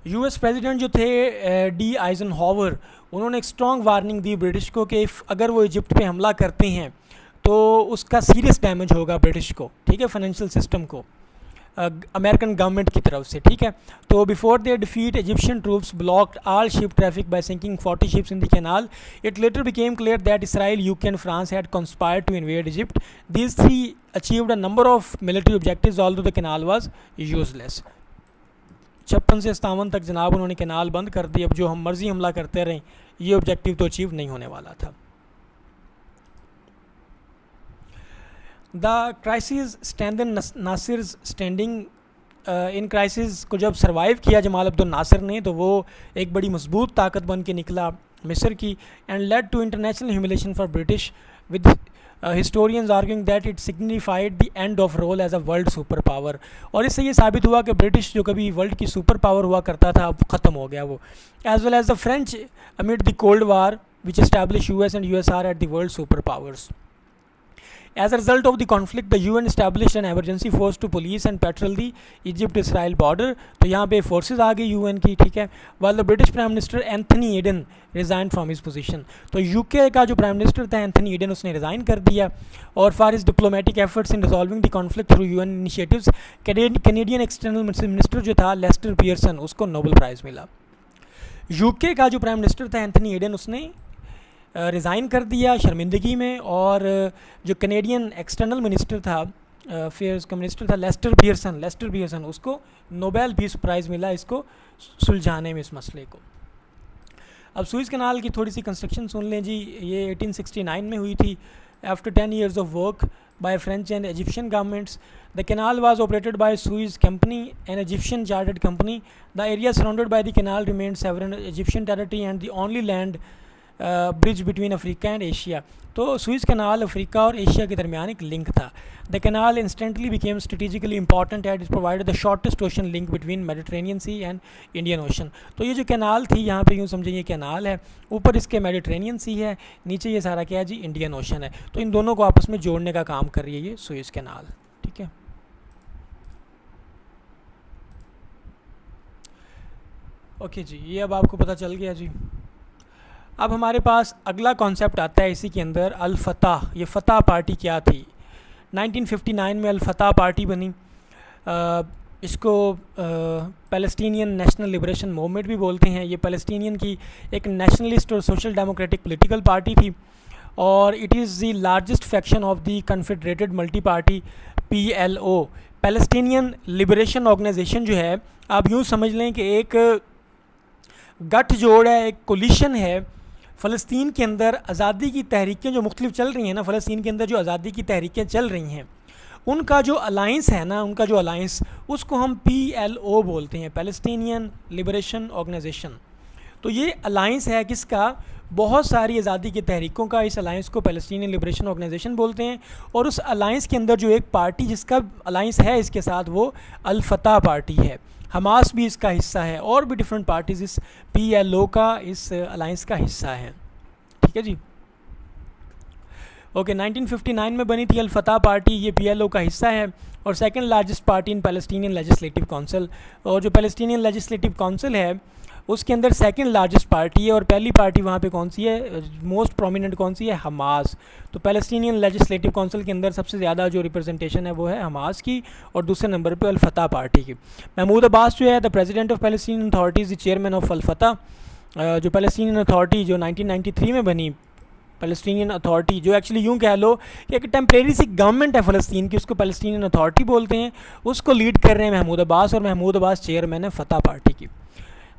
यूएस प्रेसिडेंट जो थे डी आइजनहावर, उन्होंने एक स्ट्रॉन्ग वार्निंग दी ब्रिटिश को कि अगर वो इजिप्ट पे हमला करते हैं तो उसका सीरियस डैमेज होगा ब्रिटिश को, ठीक है, फाइनेंशियल सिस्टम को, अमेरिकन गवर्नमेंट की तरफ से, ठीक है। तो before their defeat Egyptian troops blocked all ship traffic by sinking 40 ships in the canal. It later became clear that Israel, UK and France had conspired to invade Egypt. These three achieved a number of military objectives although the canal was useless. 56 से 57 तक जनाब उन्होंने canal बंद कर दी। अब जो हम मर्जी हमला करते रहें, ये ऑब्जेक्टिव तो अचीव नहीं होने वाला था। The crisis strengthen Nasser's standing. इन क्राइसिस को जब सर्वाइव किया जमाल अब्दुल नासिर ने, तो वो एक बड़ी मजबूत ताकत बन के निकला मिस्र की, and led to international humiliation for British, with historians arguing that it signified the end of role as a world super power. और इससे ये साबित हुआ कि ब्रिटिश जो कभी वर्ल्ड की सुपर पावर हुआ करता था, अब ख़त्म हो गया वो। As well as the French amid the Cold War which establish US and USSR at the world super powers. As a result of the conflict, the UN established an emergency force to police and patrol the Egypt-Israel border. तो यहाँ पे forces आ गई UN की, ठीक है। While the British Prime Minister Anthony Eden resigned from his position. तो UK का जो Prime Minister था Anthony Eden, उसने resign कर दिया। और for his diplomatic efforts in resolving the conflict through UN initiatives, Canadian External Minister जो था लेस्टर पियर्सन, उसको नोबेल प्राइज़ मिला। UK का जो Prime Minister था एंथनी एडन, उसने रिज़ाइन कर दिया शर्मिंदगी में, और जो कनेडियन एक्सटर्नल मिनिस्टर था, अफेयर्स का मिनिस्टर था लेस्टर पियर्सन, उसको नोबेल पीस प्राइज़ मिला इसको सुलझाने में, इस मसले को। अब सुइज़ कैनाल की थोड़ी सी कंस्ट्रक्शन सुन लें जी। ये 1869 में हुई थी। After 10 years of work by French and Egyptian governments, the canal was operated by Suez Company, an Egyptian chartered company. The area surrounded by the canal remained sovereign Egyptian territory and the only land bridge between Africa and Asia. तो Suez canal Africa और Asia के दरमियान एक link था। The canal instantly became strategically important at it provided the shortest ocean link between Mediterranean Sea and Indian Ocean. तो ये जो canal थी, यहाँ पे यूँ समझें ये कैनाल है, ऊपर इसके मेडिटेरेनियन सी है, नीचे ये सारा क्या है जी, इंडियन ओशन है। तो इन दोनों को आपस में जोड़ने का काम कर रही है ये सुइज़ कैनाल, ठीक है। ओके जी, ये अब आपको पता चल गया जी। अब हमारे पास अगला कॉन्सेप्ट आता है इसी के अंदर, अल फतह। ये फ़तह पार्टी क्या थी? 1959 में अल फतह पार्टी बनी। इसको पैलेस्टीनियन नेशनल लिबरेशन मूवमेंट भी बोलते हैं। ये पैलेस्टीनियन की एक नेशनलिस्ट और सोशल डेमोक्रेटिक पॉलिटिकल पार्टी थी, और it is the largest faction of the confederated multi party PLO। Palestinian Liberation Organization जो है, आप यूँ समझ लें कि एक गठजोड़ है, एक कोलिशन है फ़लस्तीन के अंदर। आज़ादी की तहरीकें जो मुख्तलिफ चल रही हैं ना, फ़लस्तीन के अंदर जो आज़ादी की तहरीकें चल रही हैं, उनका जो अलाइंस है ना, उनका जो अलाइंस, उसको हम PLO बोलते हैं, पैलेस्टीनियन लिबरेशन ऑर्गेनाइजेशन। तो ये अलाइंस है किसका? बहुत सारी आज़ादी की तहरीकों का। इस अलाइंस को पैलेस्टीनियन लिबरेशन ऑर्गेनाइजेशन बोलते हैं। और उस अलाइंस के अंदर जो एक पार्टी जिसका अलाइंस है इसके साथ, वो अल फतह पार्टी है। हमास भी इसका हिस्सा है, और भी डिफरेंट पार्टीज़ इस PLO का, इस अलाइंस का हिस्सा हैं, ठीक है जी। ओके 1959 में बनी थी अल फतह पार्टी, ये PLO का हिस्सा है और सेकंड लार्जेस्ट पार्टी इन पैलेस्टीनियन लेजिस्लेटिव काउंसिल। और जो पैलेस्टीनियन लेजिस्लेटिव काउंसिल है उसके अंदर सेकंड लार्जेस्ट पार्टी है और पहली पार्टी वहाँ पे कौन सी है, मोस्ट प्रोमिनेंट कौन सी है, हमास। तो पैलेस्टीनियन लेजिस्लेटिव काउंसिल के अंदर सबसे ज़्यादा जो रिप्रेजेंटेशन है वो है हमास की और दूसरे नंबर पे अल फतह पार्टी की। महमूद अब्बास जो है the president of Palestinian authorities, the chairman of Al Fatah. जो पैलेस्टीनियन अथॉरिटी जो 1993 में बनी, पैलेस्टीनियन अथॉरिटी जो एक्चुअली यूँ कह लो कि एक टेम्परेरी सी गवर्नमेंट है फ़लस्तीन की, उसको पैलेस्टीनियन अथॉरिटी बोलते हैं, उसको लीड कर रहे हैं महमूद अब्बास और महमूद अब्बास चेयरमैन है फतह पार्टी की।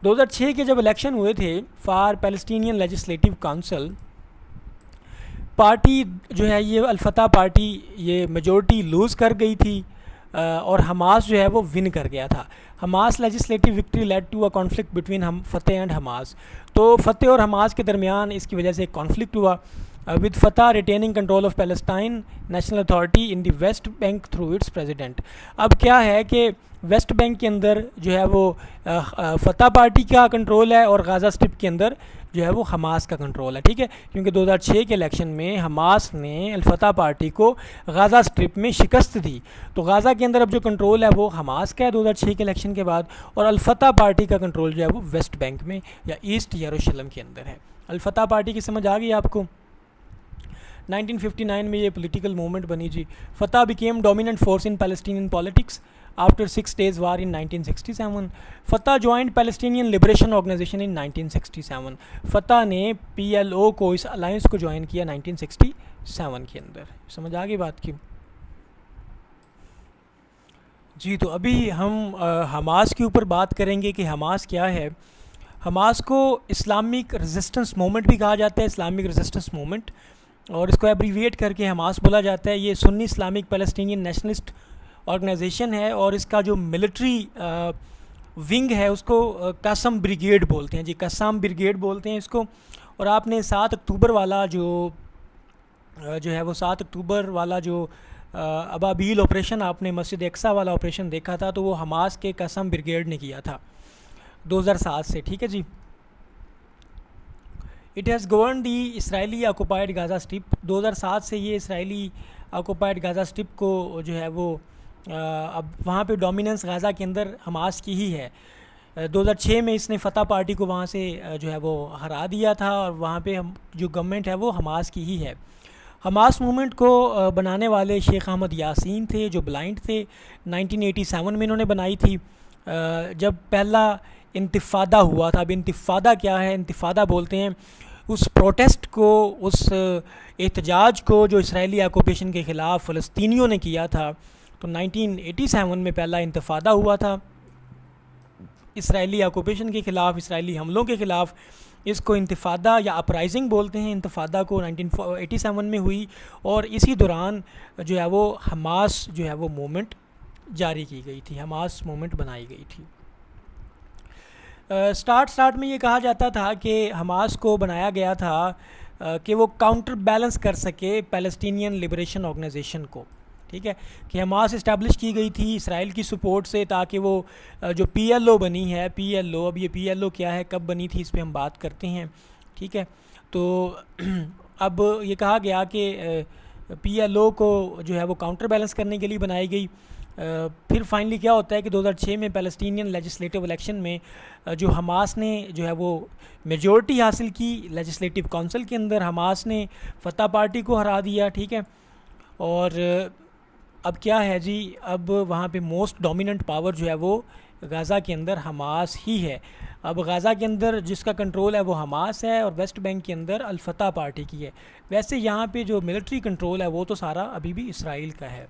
2006 के जब इलेक्शन हुए थे for Palestinian legislative council, party जो है ये अल फतह पार्टी ये मेजॉरिटी लूज़ कर गई थी और हमास जो है वो विन कर गया था। Hamas legislative victory led to a conflict between हम फतेह एंड हमास। तो फतेह और हमास के दरमियान इसकी वजह से एक कॉन्फ्लिक्ट हुआ, विद फतह retaining control of Palestine national authority in the West bank through it's president. अब क्या है कि वेस्ट बैंक के अंदर जो है वो फतह पार्टी का कंट्रोल है और गाज़ा स्ट्रिप के अंदर जो है वो हमास का कंट्रोल है, ठीक है, क्योंकि 2006 के इलेक्शन में हमास ने अल फतह पार्टी को गाज़ा स्ट्रिप में शिकस्त दी। तो गाज़ा के अंदर अब जो कंट्रोल है वो हमास का है 2006 के इलेक्शन के बाद, और अल फतह पार्टी का कंट्रोल जो है वो वेस्ट बैंक में या ईस्ट यरूशलेम के अंदर है। अल फतह पार्टी की समझ आ गई आपको। 1959 में ये पॉलिटिकल मूवमेंट बनी जी। फतह became dominant force in Palestinian politics after 6 days war in 1967। फतह ज्वाइंट पैलेस्टीनियन लिबरेशन ऑर्गेनाइजेशन इन 1967। फतह ने PLO को, इस अलायंस को ज्वाइन किया 1967 के अंदर। समझ आ गई बात की जी। तो अभी हम हमास के ऊपर बात करेंगे कि हमास क्या है। हमास को इस्लामिक रेजिस्टेंस मूवमेंट भी कहा जाता है, इस्लामिक रेजिस्टेंस मूवमेंट, और इसको एब्रीविएट करके हमास बोला जाता है। ये Sunni Islamic Palestinian nationalist organization है और इसका जो मिलिट्री विंग है उसको कासम ब्रिगेड बोलते हैं जी, कासम ब्रिगेड बोलते हैं इसको। और आपने 7 अक्टूबर वाला जो है वो 7 अक्टूबर वाला जो अबाबील ऑपरेशन, आपने मस्जिद अक्सा वाला ऑपरेशन देखा था, तो वो हमास के कासम ब्रिगेड ने किया था 2007 से, ठीक है जी। It has govern the Israeli occupied Gaza Strip. 2007 से ये इसराइली ऑक्युपाइड गाज़ा स्ट्रिप को जो है वो अब वहाँ पे डोमिनेंस गाज़ा के अंदर हमास की ही है। 2006 में इसने फतह पार्टी को वहाँ से जो है वो हरा दिया था और वहाँ पे हम जो गवर्नमेंट है वो हमास की ही है। हमास मूवमेंट को बनाने वाले शेख अहमद यासीन थे जो ब्लाइंड थे। 1987 में इन्होंने बनाई थी जब पहला इंतिफादा हुआ था। अब इंतिफादा क्या है, इंतिफादा बोलते हैं उस प्रोटेस्ट को, उस एहतजाज को जो इसराइली ऑक्यूपेशन के ख़िलाफ़ फ़लस्तीनियों ने किया था। तो 1987 में पहला इंतिफादा हुआ था इसराइली ऑक्यूपेशन के ख़िलाफ़, इसराइली हमलों के ख़िलाफ़। इसको इंतिफादा या अपराइजिंग बोलते हैं। इंतिफादा को 1987 में हुई और इसी दौरान जो है वो हमास जो है वो मूवमेंट जारी की गई थी, हमास मूवमेंट बनाई गई थी। स्टार्ट में ये कहा जाता था कि हमास को बनाया गया था कि वो काउंटर बैलेंस कर सके पैलेस्टीनियन लिबरेशन ऑर्गेनाइजेशन को, ठीक है, कि हमास इस्टेब्लिश की गई थी इसराइल की सपोर्ट से ताकि वो जो PLO बनी है, PLO, अब ये PLO क्या है, कब बनी थी, इस पे हम बात करते हैं, ठीक है। तो अब ये कहा गया कि PLO को जो है वो काउंटर बैलेंस करने के लिए बनाई गई। फिर फाइनली क्या होता है कि 2006 में पैलेस्टीनियन लेजिस्लेटिव इलेक्शन में जो हमास ने जो है वो मेजॉरिटी हासिल की लेजिस्लेटिव काउंसिल के अंदर, हमास ने फतह पार्टी को हरा दिया, ठीक है। और अब क्या है जी, अब वहाँ पे मोस्ट डोमिनेंट पावर जो है वो गाज़ा के अंदर हमास ही है। अब गाज़ा के अंदर जिसका कंट्रोल है वो हमास है और वेस्ट बैंक के अंदर अल फतह पार्टी की है। वैसे यहाँ पे जो मिलिट्री कंट्रोल है वो तो सारा अभी भी इसराइल का है।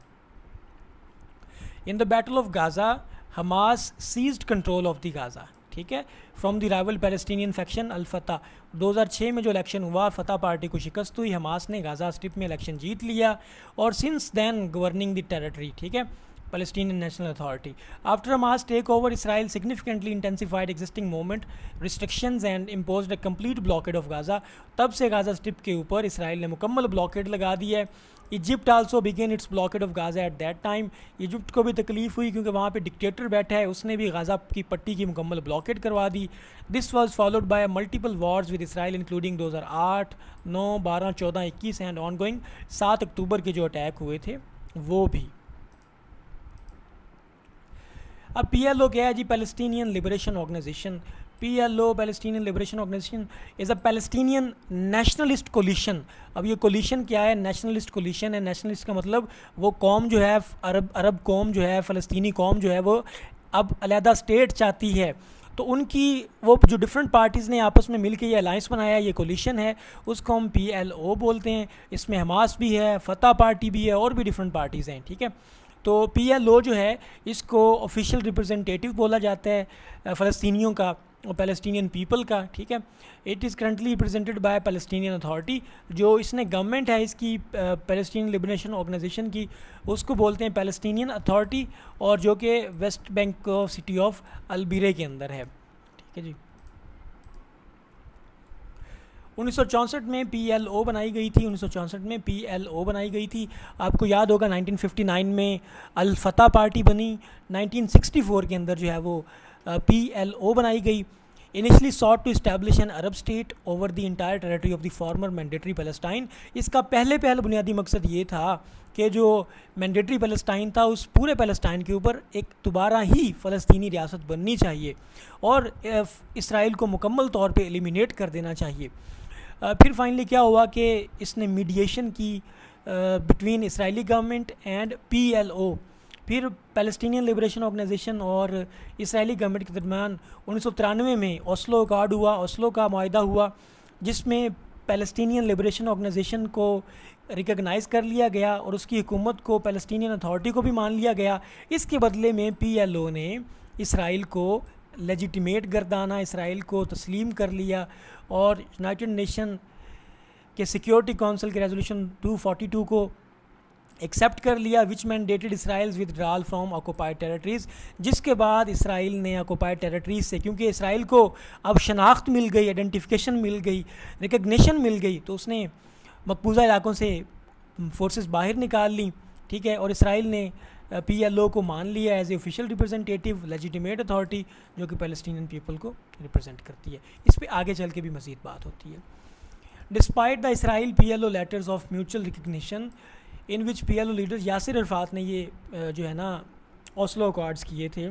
In the battle of Gaza Hamas seized control of the Gaza, ठीक है, from the rival Palestinian faction Al Fatah. 2006 में जो इलेक्शन हुआ, फतह पार्टी को शिकस्त हुई, हमास ने गाज़ा स्ट्रिप में इलेक्शन जीत लिया और since then governing the territory, ठीक है, Palestinian National Authority. After Hamas takeover, Israel significantly intensified existing movement restrictions and imposed a complete blockade of Gaza. तब से गाज़ा स्ट्रिप के ऊपर इसराइल ने मुकम्मल ब्लॉकेड लगा दी है। Egypt also began its blockade of Gaza at that time. Egypt को भी तकलीफ हुई क्योंकि वहाँ पे डिक्टेटर बैठा है, उसने भी गाज़ा की पट्टी की मुकम्मल ब्लॉकेट करवा दी। This was followed by multiple wars with Israel including 2008, 9, 12, 14, 21 and ongoing. 7 अक्टूबर के जो अटैक हुए थे वो भी। अब PLO क्या है जी? Palestinian Liberation Organization. PLO Palestinian Liberation Organization is a Palestinian nationalist coalition. अब ये कोलिशन क्या है? नेशनलिस्ट कोलिशन है। नेशनलिस्ट का मतलब वो कौम जो है, अरब कौम जो है, फ़लस्तीनी कौम जो है, वो अब अलहदा स्टेट चाहती है। तो उनकी वो जो डिफरेंट पार्टीज़ ने आपस में मिलकर ये अलाइंस बनाया, ये कोलिशन है, उसको हम PLO बोलते हैं। इसमें हमास भी है, फतह पार्टी भी है और भी डिफरेंट पार्टीज़ हैं, ठीक है। तो PLO जो है इसको ऑफिशियल रिप्रेजेंटेटिव बोला जाता है फ़लस्तीनियों का और पैलेस्टीनियन पीपल का, ठीक है। It is currently represented by Palestinian authority. जो इसने गवर्नमेंट है इसकी पैलेस्टीनियन लिबरेशन ऑर्गेनाइजेशन की, उसको बोलते हैं पैलेस्टीनियन अथॉरिटी, और जो कि वेस्ट बैंक सिटी ऑफ अलबीरे के अंदर है, ठीक है जी। 1964 में PLO बनाई गई थी। 1964 में PLO बनाई गई थी। आपको याद होगा 1959 में अल फतह पार्टी बनी। 1964 के अंदर जो है वो PLO बनाई गई। Initially sought to establish an Arab state over the entire territory of the former mandatory Palestine. इसका पहले बुनियादी मकसद ये था कि जो मैंडेटरी पैलेस्टाइन था उस पूरे पैलेस्टाइन के ऊपर एक दोबारा ही फ़लस्तीनी रियासत बननी चाहिए और इसराइल को मुकम्मल तौर पे एलिमिनेट कर देना चाहिए। फिर फाइनली क्या हुआ कि इसने मीडिएशन की between Israeli government and PLO। फिर पैलेस्टीनियन लिबरेशन ऑर्गेनाइजेशन और इसराइली गवर्नमेंट के दरमियान 1993 में ओस्लो अकॉर्ड हुआ, ओस्लो का मुआहदा हुआ, जिसमें पैलेस्टीनियन लिबरेशन ऑर्गेनाइजेशन को रिकगनाइज़ कर लिया गया और उसकी हुकूमत को पैलेस्टीनियन अथॉरिटी को भी मान लिया गया। इसके बदले में PLO ने इसराइल को लेजिटिमेट गर्दाना, इसराइल को तस्लीम कर लिया और यूनाइटेड नेशन के सिक्योरिटी काउंसिल के रेजोल्यूशन 242 को एक्सेप्ट कर लिया, which mandated Israel's withdrawal from occupied territories. जिसके बाद इसराइल ने ऑक्यूपाइड टेरिटरीज़ से, क्योंकि इसराइल को अब शनाख्त मिल गई, आइडेंटिफिकेशन मिल गई, रिकग्निशन मिल गई, तो उसने मकबूजा इलाकों से फोर्सेस बाहर निकाल ली, ठीक है। और इसराइल ने PLO को मान लिया as a official representative legitimate authority, जो कि पैलेस्टीनियन पीपल को रिप्रेजेंट करती है। इस पर आगे चल के भी मज़ीद बात होती है। Despite the Israel PLO letters of mutual recognition in which PLO leader Yasser Arafat ने ये जो है ना ओस्लो अकॉर्ड्स किए थे।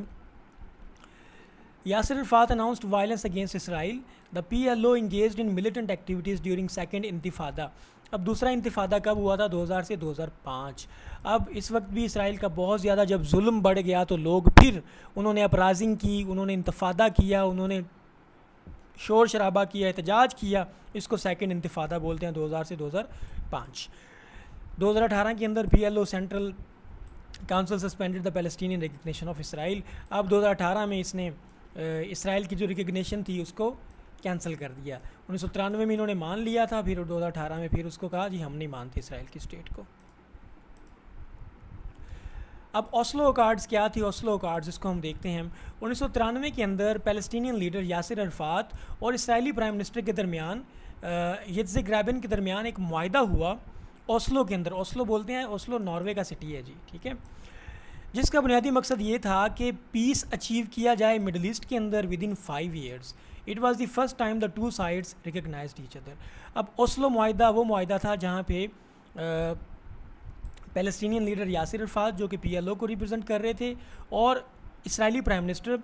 Yasser Arafat announced violence against Israel. The PLO engaged in militant activities during second intifada. अब दूसरा इंतिफादा कब हुआ था? 2000 से 2005। अब इस वक्त भी इसराइल का बहुत ज़्यादा जब जुल्म बढ़ गया तो लोग फिर उन्होंने अपराइजिंग की, उन्होंने इंतफादा किया, उन्होंने शोर शराबा किया, एहतजाज किया। इसको सेकेंड इंतिफादा बोलते हैं, 2000 से 2005। 2018 के अंदर PLO central council suspended the Palestinian recognition of Israel. अब 2018 में इसने इसराइल की जो रिकग्निशन थी उसको कैंसिल कर दिया। 1993 में इन्होंने मान लिया था, फिर 2018 में फिर उसको कहा जी हम नहीं मानते इसराइल की स्टेट को। अब ओस्लो अकॉर्ड्स क्या थी? ओस्लो अकॉर्ड्स इसको हम देखते हैं। 1993 के अंदर पैलेस्टीनियन लीडर यासिर अरफात और इसराइली प्राइम मिनिस्टर के दरमियान, यित्ज़ेक राबिन के दरमियान एक मुआहदा हुआ ओस्लो के अंदर। ओस्लो बोलते हैं, ओस्लो नॉर्वे का सिटी है जी, ठीक है। जिसका बुनियादी मकसद ये था कि पीस अचीव किया जाए मिडल ईस्ट के अंदर within 5 years। It was the first time the two sides recognized each other. अब ओस्लो मुआहदा वो मुआहदा था जहाँ पे पैलेस्टीनियन लीडर यासिर अरफात जो कि PLO को रिप्रेजेंट कर रहे थे और Israeli prime minister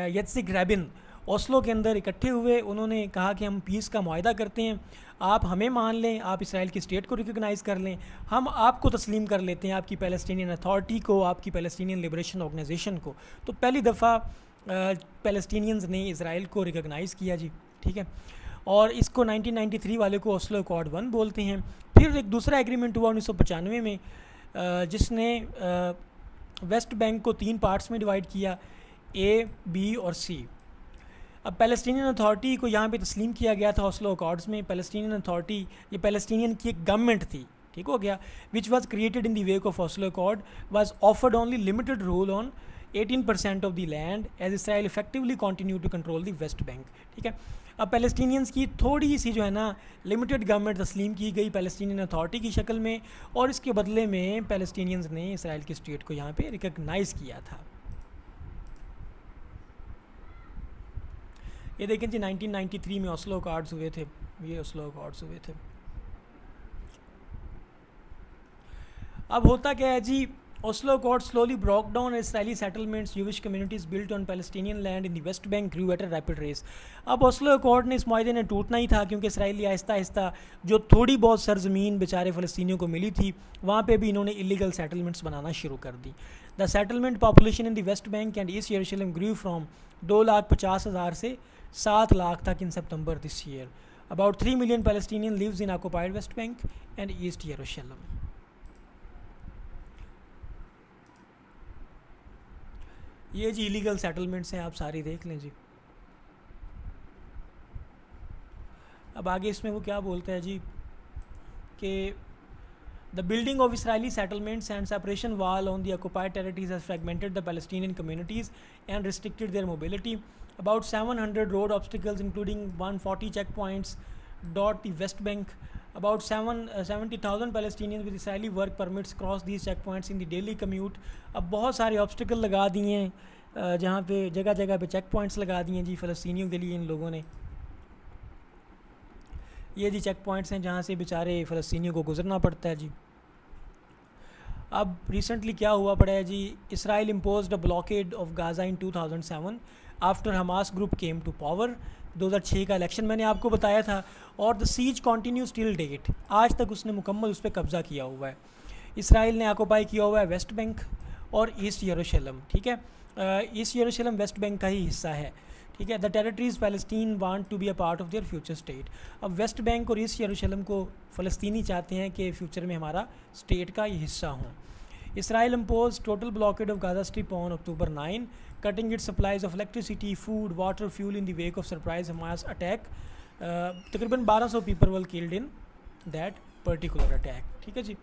Yitzhak Rabin Oslo के अंदर इकट्ठे हुए। उन्होंने कहा कि हम पीस का मुआहदा करते हैं, आप हमें मान लें, आप इसराइल की स्टेट को रिकग्नाइज़ कर लें, हम आपको तस्लीम कर लेते हैं, आपकी पैलेस्टीनियन अथॉरिटी को, आपकी पैलेस्टीनियन लिबरेशन ऑर्गेनाइजेशन को। तो पहली दफ़ा पैलेस्टीनियंस ने इसराइल को रिकग्नाइज़ किया जी, ठीक है। और इसको 1993 वाले को ओस्लो अकॉर्ड 1 बोलते हैं। फिर एक दूसरा एग्रीमेंट हुआ 1995 में जिसने वेस्ट बैंक को 3 पार्ट्स में डिवाइड किया, A, B और C। अब पैलेस्टीनियन अथॉरिटी को यहाँ पे तस्लीम किया गया था ओस्लो अकॉर्ड्स में। पैलेस्टीनियन अथॉरिटी ये पैलेस्टीनियन की एक गवर्नमेंट थी, ठीक हो गया, which was created in the wake of Oslo Accord, was offered only limited rule on 18% of the land as Israel effectively continue to control the West Bank. ठीक है, अब पैलेस्टीनियंस की थोड़ी सी जो है ना लिमिटेड गवर्नमेंट तस्लीम की गई पैलेस्टीनियन अथॉरिटी की शक्ल में, और इसके बदले में पैलेस्टीनियंस ने इसराइल की स्टेट को यहाँ पे रिकग्नाइज़ किया था। ये देखें जी 1993 में ओस्लो अकॉर्ड्स हुए थे, ये ओस्लो अकॉर्ड्स हुए थे। अब होता क्या है जी, Oslo Accord slowly broke down Israeli settlements, Jewish communities built on Palestinian land in the West Bank grew at a rapid pace। अब ओस्लो अकॉर्ड ने इस माहे ने टूटना ही था, क्योंकि इसराइली आहिस्ता आहिस्ता जो थोड़ी बहुत सरजमीन बेचारे फ़लस्तीनियों को मिली थी वहाँ पे भी इन्होंने इलीगल सेटलमेंट्स बनाना शुरू कर दी। The settlement population in the West Bank and East Jerusalem grew from 2,50,000 से 7 लाख तक in September this year. About 3 million Palestinian lives in occupied West Bank and East Jerusalem. ये जी इलीगल सेटलमेंट्स हैं, आप सारी देख लें जी। अब आगे इसमें वो क्या बोलता है जी कि the building of Israeli settlements and separation wall on the occupied territories has fragmented the Palestinian communities and restricted their mobility. About 700 road obstacles including 140 check points dot the West Bank. About 70,000 Palestinians with Israeli work permits cross these checkpoints in the daily commute। अब बहुत सारे obstacle लगा दिए हैं जहाँ पे जगह जगह पे चेक पॉइंट्स लगा दिए हैं जी फ़लस्तीनियों के लिए इन लोगों ने। ये जी चेक पॉइंट्स हैं जहाँ से बेचारे फ़लस्तीनियों को गुजरना पड़ता है जी। अब रिसेंटली क्या हुआ पड़ा है जी, Israel imposed a blockade of Gaza in 2007 after Hamas group came to power. 2006 का इलेक्शन मैंने आपको बताया था, और the siege continues till date, आज तक उसने मुकम्मल उस पर कब्ज़ा किया हुआ है। इसराइल ने ऑक्युपाई किया हुआ है वेस्ट बैंक और ईस्ट यरूशलेम। ठीक है, ईस्ट यरूशलेम वेस्ट बैंक का ही हिस्सा है। ठीक है, the territories Palestine want to be a part of their future state. अब वेस्ट बैंक और ईस्ट यरूशलेम को फ़लस्तीनी चाहते हैं कि फ्यूचर में हमारा स्टेट का ये हिस्सा हों। Israel impose total blockade of Gaza strip on October 9, cutting its supplies of electricity, food, water, fuel in the wake of surprise Hamas attack। तकरीबन 1200 people were killed in that particular attack। ठीक है जी।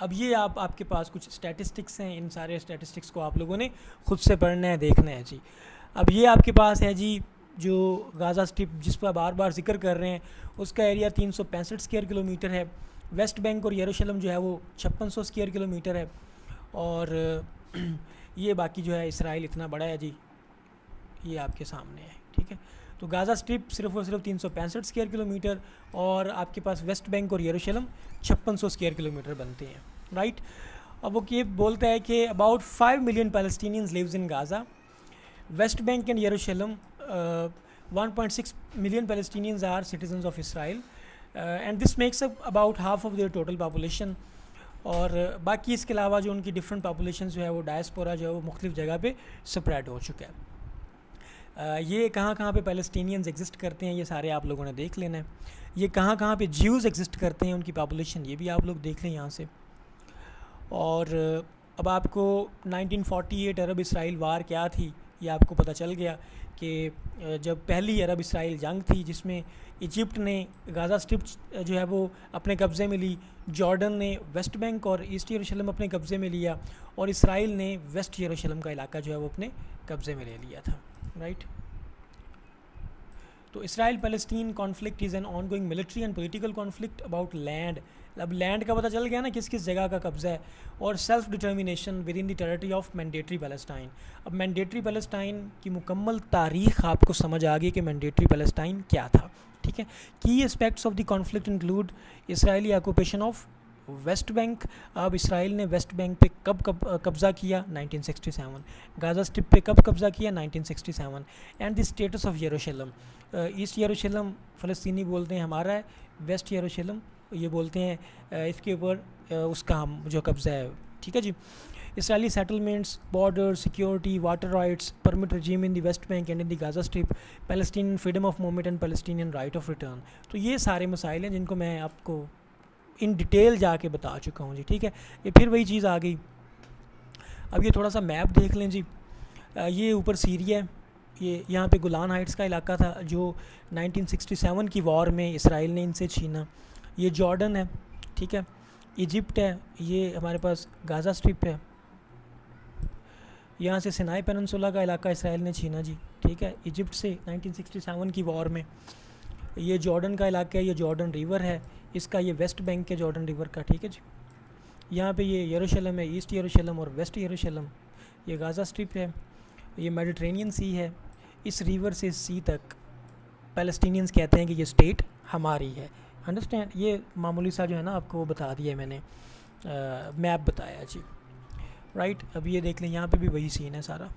अब ये आपके पास कुछ statistics हैं, इन सारे statistics को आप लोगों ने ख़ुद से पढ़ना है, देखना है जी। अब ये आपके पास है जी जो गाज़ा स्ट्रिप जिस पर बार बार जिक्र कर रहे हैं, उसका एरिया 365 स्क्वायर किलोमीटर है। वेस्ट बैंक और यरूशलेम जो है वो 5600 स्क्वायर किलोमीटर है, और ये बाकी जो है इसराइल इतना बड़ा है जी, ये आपके सामने है। ठीक है, तो गाज़ा स्ट्रिप सिर्फ और सिर्फ 365 स्क्वायर किलोमीटर, और आपके पास वेस्ट बैंक और यरूशलेम 5600 स्क्वायर किलोमीटर बनते हैं। राइट, अब वो ये बोलता है कि about 5 million Palestinians lives in Gaza, West Bank and यरूशलेम 1.6 million Palestinians are citizens of Israel and this makes up about half of their total population. और बाकी इसके अलावा जो उनकी डिफरेंट पॉपुलेशन जो है वो डायस्पोरा जो है वो मुख्तलिफ जगह पे स्प्रेड हो चुका है। ये कहाँ कहाँ पे पैलेस्टीनियंस एग्जिस्ट करते हैं ये सारे आप लोगों ने देख लेना है। ये कहाँ कहाँ पे ज्यूज़ एग्जिस्ट करते हैं उनकी पॉपुलेशन ये भी आप लोग देख लें यहाँ से। और अब आपको 1948 अरब इसराइल वार क्या थी ये आपको पता चल गया कि जब पहली अरब इसराइल जंग थी जिसमें इजिप्ट ने गाज़ा स्ट्रिप जो है वो अपने कब्ज़े में ली, जॉर्डन ने वेस्ट बैंक और ईस्ट यरूशलेम अपने कब्ज़े में लिया, और इसराइल ने वेस्ट यरूशलेम का इलाका जो है वो अपने कब्ज़े में ले लिया था। राइट, तो Israel Palestine conflict is an on going military and political conflict about land. अब लैंड का पता चल गया ना किस किस जगह का कब्ज़ा है, और self determination with in the territory of mandatory Palestine. अब मैंडेटरी पैलेस्टाइन की मुकम्मल तारीख़ आपको समझ आ गई कि मैंडेटरी पैलेस्टाइन क्या था। ठीक है, की aspects of the conflict include Israeli occupation of West Bank. अब इसराइल ने वेस्ट बैंक पे कब कब्ज़ा किया 1967, गाज़ा स्ट्रिप पे कब कब्ज़ा किया 1967, एंड द स्टेटस ऑफ यरूशलेम। ईस्ट यरूशलेम फ़लस्तीनी बोलते हैं हमारा है, वेस्ट यरूशलेम ये बोलते हैं इसके ऊपर उसका हम जो कब्ज़ा है। ठीक है जी। Israeli settlements, border security, water rights, permit regime in the West Bank and in the Gaza Strip, Palestinian freedom of movement and Palestinian right of return. तो ये सारे मसाइल हैं जिनको मैं आपको इन डिटेल जाके बता चुका हूँ जी। ठीक है, ये फिर वही चीज़ आ गई। अब ये थोड़ा सा मैप देख लें जी। ये ऊपर सीरिया है, ये यहाँ पे गोलान हाइट्स का इलाका था जो 1967 की वॉर में इसराइल ने इनसे छीना। ये जॉर्डन है, ठीक है, इजिप्ट है, ये हमारे पास गाज़ा स्ट्रिप है, यहाँ से सिनाई पेनिनसुला का इलाका इसराइल ने छीना जी, ठीक है, इजिप्ट से 1967 की वॉर में। ये जॉर्डन का इलाका है, ये जॉर्डन रिवर है इसका, ये वेस्ट बैंक है जॉर्डन रिवर का, ठीक है जी। यहाँ पे ये यरूशलेम है, ईस्ट यरूशलेम और वेस्ट यरूशलेम। ये गाज़ा स्ट्रिप है, ये मेडिटेरेनियन सी है। इस रिवर से सी तक पैलेस्टीनियंस कहते हैं कि ये स्टेट हमारी है। अंडरस्टैंड? ये मामूली सा जो है ना आपको वो बता दिया है मैंने, मैप बताया जी, राइट। अब ये देख लें, यहाँ पे भी वही सीन है सारा।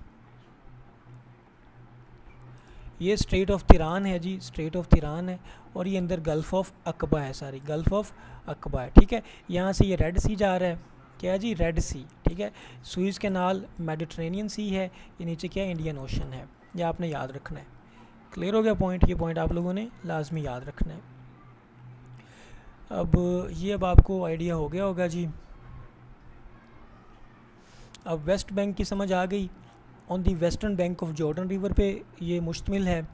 ये स्ट्रेट ऑफ तिरान है जी, स्ट्रेट ऑफ तिरान है, और ये अंदर गल्फ़ ऑफ अकबा है, सारी गल्फ़ ऑफ अकबा है, ठीक है। यहाँ से ये रेड सी जा रहा है, क्या जी, रेड सी, ठीक है। सुइज़ कैनाल मेडिटेरेनियन सी है, ये नीचे क्या है, इंडियन ओशन है। ये आपने याद रखना है। क्लियर हो गया पॉइंट? ये पॉइंट आप लोगों ने लाजमी याद रखना है। अब आपको आइडिया हो गया होगा जी। अब वेस्ट बैंक की समझ आ गई। On the western bank of Jordan river पे ये मुश्तमिल है,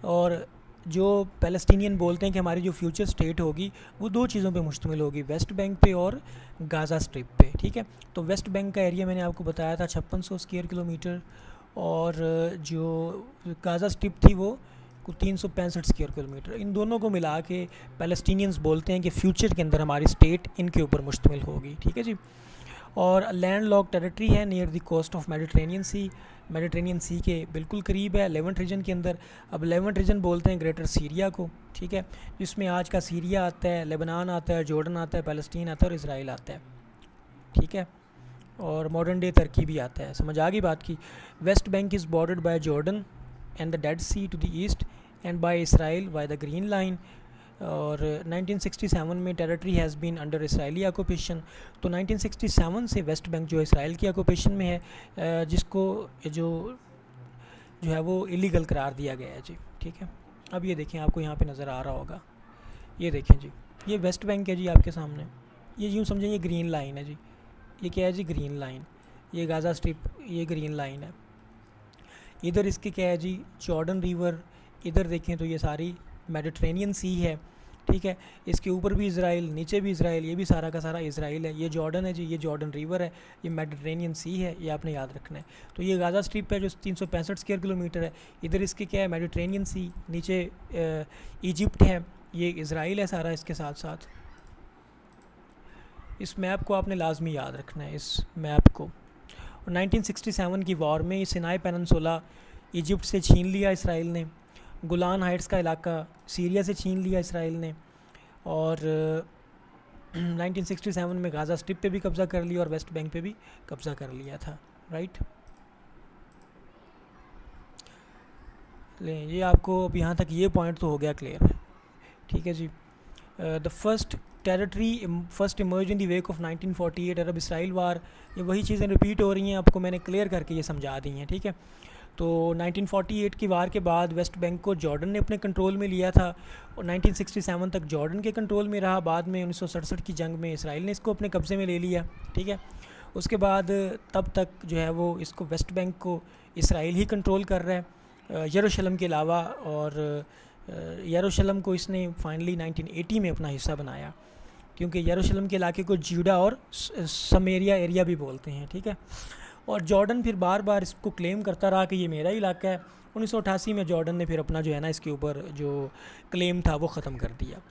और जो पैलेस्टीनियन बोलते हैं कि हमारी जो फ्यूचर स्टेट होगी वो दो चीज़ों पे मुश्तमिल होगी, वेस्ट बैंक पे और गाज़ा स्ट्रिप पे, ठीक है। तो वेस्ट बैंक का एरिया मैंने आपको बताया था 5600 स्क्वायर किलोमीटर, और जो गाज़ा स्ट्रिप थी वो 365 स्क्वायर किलोमीटर। इन दोनों को मिला के पैलेस्टीनियंस बोलते हैं कि फ्यूचर के अंदर हमारी स्टेट इनके ऊपर मुश्तमिल होगी, ठीक है जी। और लैंड लॉक टेरिटरी है near the coast of Mediterranean Sea के बिल्कुल करीब है, लेवेंट रीजन के अंदर। अब लेवेंट रीजन बोलते हैं ग्रेटर सीरिया को, ठीक है, जिसमें आज का सीरिया आता है, लेबनान आता है, जॉर्डन आता है, पैलेस्टीन आता है और इसराइल आता है, ठीक है, और मॉडर्न डे तुर्की भी आता है। समझ आ गई बात की? West Bank is bordered by Jordan and the Dead Sea to the east and by Israel by the Green Line. और 1967 में territory has been under Israeli occupation. तो 1967 से वेस्ट बैंक जो इसराइल की ऑक्यूपेशन में है, जिसको जो है वो इलीगल करार दिया गया है जी, ठीक है। अब ये देखें, आपको यहाँ पे नज़र आ रहा होगा, ये देखें जी, ये वेस्ट बैंक है जी आपके सामने। ये यूँ समझें ये ग्रीन लाइन है जी, ये क्या है जी, ग्रीन लाइन। ये गाज़ा स्ट्रिप, ये ग्रीन लाइन है। इधर इसके क्या है जी, जॉर्डन रिवर। इधर देखें तो ये सारी मेडिटेरेनियन सी है, ठीक है। इसके ऊपर भी इसराइल, नीचे भी इसराइल, ये भी सारा का सारा इसराइल है। ये जॉर्डन है जी, ये जॉर्डन रिवर है, ये मेडिटेरेनियन सी है, ये आपने याद रखना है। तो ये गाज़ा स्ट्रिप है जो 365 स्क्वायर किलोमीटर है। इधर इसके क्या है, मेडिटेरेनियन सी, नीचे इजिप्ट है, ये इसराइल है सारा इसके साथ साथ। इस मैप को आपने लाजमी याद रखना है, इस मैप को। 1967 की वॉर में सिनाई पेनिनसुला इजिप्ट से छीन लिया इसराइल ने, गोलान हाइट्स का इलाका सीरिया से छीन लिया इसराइल ने, और 1967 में गाज़ा स्ट्रिप पे भी कब्ज़ा कर लिया और वेस्ट बैंक पे भी कब्ज़ा कर लिया था, राइट। ले ये आपको अब यहाँ तक ये पॉइंट तो हो गया क्लियर, ठीक है जी। The first emerge in the wake of 1948 Arab Israel war. ये वही चीज़ें रिपीट हो रही हैं, आपको मैंने क्लियर करके ये समझा दी हैं, ठीक है। तो 1948 की वार के बाद वेस्ट बैंक को जॉर्डन ने अपने कंट्रोल में लिया था, और 1967 तक जॉर्डन के कंट्रोल में रहा। बाद में 1967 की जंग में इसराइल ने इसको अपने कब्ज़े में ले लिया, ठीक है। उसके बाद तब तक जो है वो इसको वेस्ट बैंक को इसराइल ही कंट्रोल कर रहा है, यरूशलेम के अलावा। और यरूशलेम को इसने फाइनली 1980 में अपना हिस्सा बनाया, क्योंकि यरूशलेम के इलाके को जूडा और समेरिया एरिया भी बोलते हैं, ठीक है। और जॉर्डन फिर बार बार इसको क्लेम करता रहा कि ये मेरा इलाका है। 1988 में जॉर्डन ने फिर अपना जो है ना इसके ऊपर जो क्लेम था वो ख़त्म कर दिया।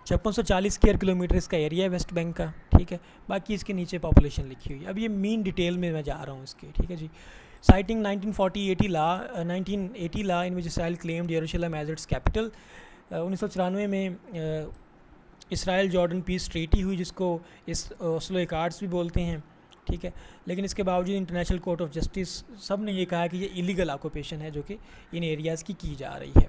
5640 स्क्वायर किलोमीटर इसका एरिया है वेस्ट बैंक का, ठीक है। बाकी इसके नीचे पॉपुलेशन लिखी हुई है। अब ये मीन डिटेल में मैं जा रहा हूँ इसके, ठीक है जी। Citing 1980 law in which Israel claimed Jerusalem as its capital. 1994 में इसराइल जॉर्डन पीस ट्रीटी हुई, जिसको इस ओस्लो अकॉर्ड्स भी बोलते हैं, ठीक है। लेकिन इसके बावजूद इंटरनेशनल कोर्ट ऑफ जस्टिस सब ने ये कहा कि ये इलीगल ऑक्यूपेशन है जो कि इन एरियाज़ की जा रही है।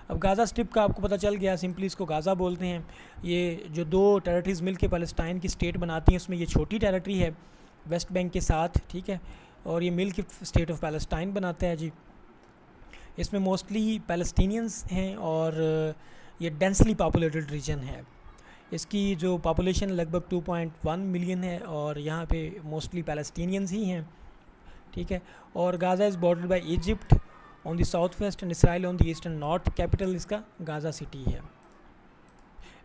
अब गाज़ा स्ट्रिप का आपको पता चल गया, सिंपली इसको गाज़ा बोलते हैं। ये जो दो टेरिटरीज़ मिल के पैलेस्टाइन की स्टेट बनाती हैं, उसमें ये छोटी टेरिटरी है वेस्ट बैंक के साथ, ठीक है, और ये मिल के स्टेट ऑफ पैलेस्टाइन बनाता है जी। इसमें मोस्टली पैलेस्टीनियंस हैं और ये डेंसली पॉपुलेटेड रीजन है। इसकी जो पॉपुलेशन लगभग 2.1 मिलियन है, और यहाँ पे मोस्टली पैलेस्टीनियंस ही हैं, ठीक है। और Gaza is bordered by Egypt on the south west and Israel on the east and north. Capital इसका गाज़ा सिटी है।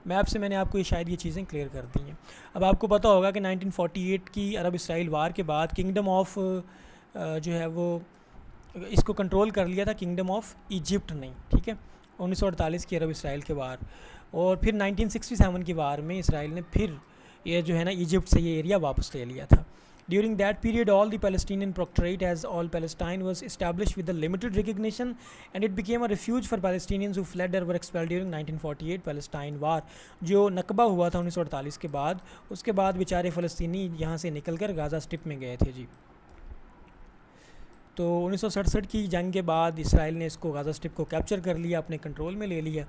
मैप से मैंने आपको शायद ये चीज़ें क्लियर कर दी हैं। अब आपको पता होगा कि 1948 की अरब इसराइल वार के बाद किंगडम ऑफ जो है वो इसको कंट्रोल कर लिया था किंगडम ऑफ इजिप्ट ने, ठीक है, 1948 की अरब इसराइल के वार। और फिर 1967 की वार में इसराइल ने फिर ये जो है ना इजिप्ट से ये एरिया वापस ले लिया था। During that period, all the Palestinian Protectorate, as all Palestine, was established with a limited recognition, and it became a refuge for Palestinians who fled or were expelled during 1948 Palestine War. जो नकबा हुआ था 1948 के बाद, उसके बाद बेचारे फ़लस्तीनी यहाँ से निकलकर गाज़ा स्ट्रिप में गए थे जी। तो 1967 की जंग के बाद इसराइल ने इसको गाज़ा स्ट्रिप को कैप्चर कर लिया, अपने कंट्रोल में ले लिया,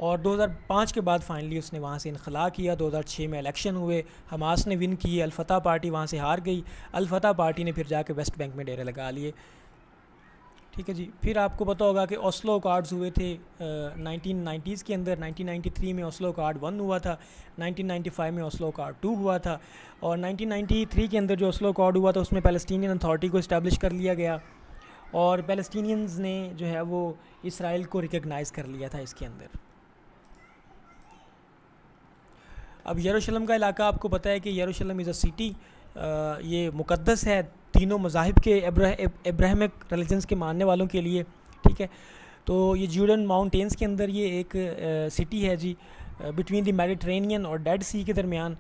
और 2005 के बाद फाइनली उसने वहाँ से इनखला किया। 2006 में इलेक्शन हुए, हमास ने विन किए, अल-फतह पार्टी वहाँ से हार गई, अल-फतह पार्टी ने फिर जाके वेस्ट बैंक में डेरे लगा लिए, ठीक है जी। फिर आपको पता होगा कि ओस्लो कार्ड्स हुए थे 1990s के अंदर। 1993 में ओस्लो कार्ड 1 हुआ था, 1995 में ओस्लो कार्ड 2 हुआ था, और 1993 के अंदर जो ओस्लो कार्ड हुआ था उसमें पैलेस्टीनियन अथॉरिटी को इस्टेब्लिश कर लिया गया, और पैलेस्टीनियंस ने जो है वो इसराइल को रिकगनाइज़ कर लिया था इसके अंदर। अब यरूशलेम का इलाका आपको पता है कि यरूशलेम इज़ अ सिटी, ये मुक़द्दस है तीनों मज़ाहिब के अब्राहमिक रिलीजन्स के मानने वालों के लिए, ठीक है। तो ये जूडन माउंटेन्स के अंदर ये एक सिटी है जी, बिटवीन द मेडिटेरेनियन और डेड सी के दरमियान।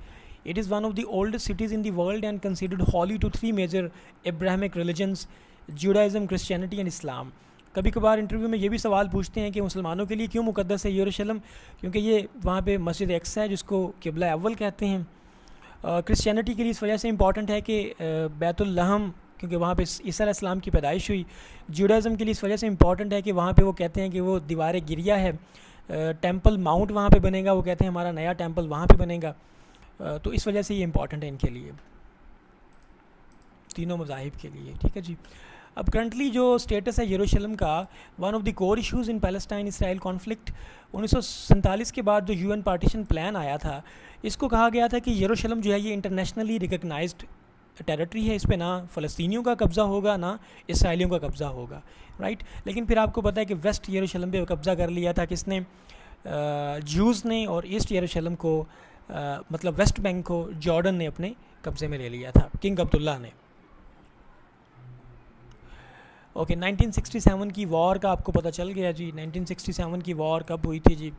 It is one of the oldest cities in the world and considered holy to 3 major Abrahamic religions, Judaism, Christianity and Islam. कभी कभार इंटरव्यू में ये भी सवाल पूछते हैं कि मुसलमानों के लिए क्यों मुक़द्दस है यरूशलेम, क्योंकि ये वहाँ पे मस्जिद अक्सा है जिसको क़िबला अव्वल कहते हैं। क्रिश्चियनिटी के लिए इस वजह से इम्पॉर्टेंट है कि बैतुल लहम, क्योंकि वहाँ पे ईसा अलैहिस्सलाम की पैदाइश हुई। जुडाइज़म के लिए इस वजह से इम्पॉर्टेंट है कि वहाँ पे वो कहते हैं कि वो दीवार गिरिया है, टेंपल माउंट वहाँ पे बनेगा, वो कहते हैं हमारा नया टेंपल वहाँ पे बनेगा। तो इस वजह से ये इम्पॉर्टेंट है इनके लिए, तीनों मज़ाहिब के लिए, ठीक है जी। अब करंटली जो स्टेटस है यरूशलेम का, one of the core issues in Palestine Israel conflict, 1947 के बाद जो यूएन पार्टीशन प्लान आया था, इसको कहा गया था कि यरूशलेम जो है ये इंटरनेशनली रिकग्नाइज्ड टेरिटरी है, इस पे ना फ़लस्तीनियों का कब्ज़ा होगा ना इसराइलियों का कब्ज़ा होगा, राइट। लेकिन फिर आपको पता है कि वेस्ट यरूशलेम पे कब्ज़ा कर लिया था किसने, ज्यूज़ ने, और ईस्ट यरूशलेम को मतलब वेस्ट बैंक को जॉर्डन ने अपने कब्ज़े में ले लिया था, किंग अब्दुल्ला ने। ओके 1967 की वॉर का आपको पता चल गया जी। 1967 की वॉर कब हुई थी जी,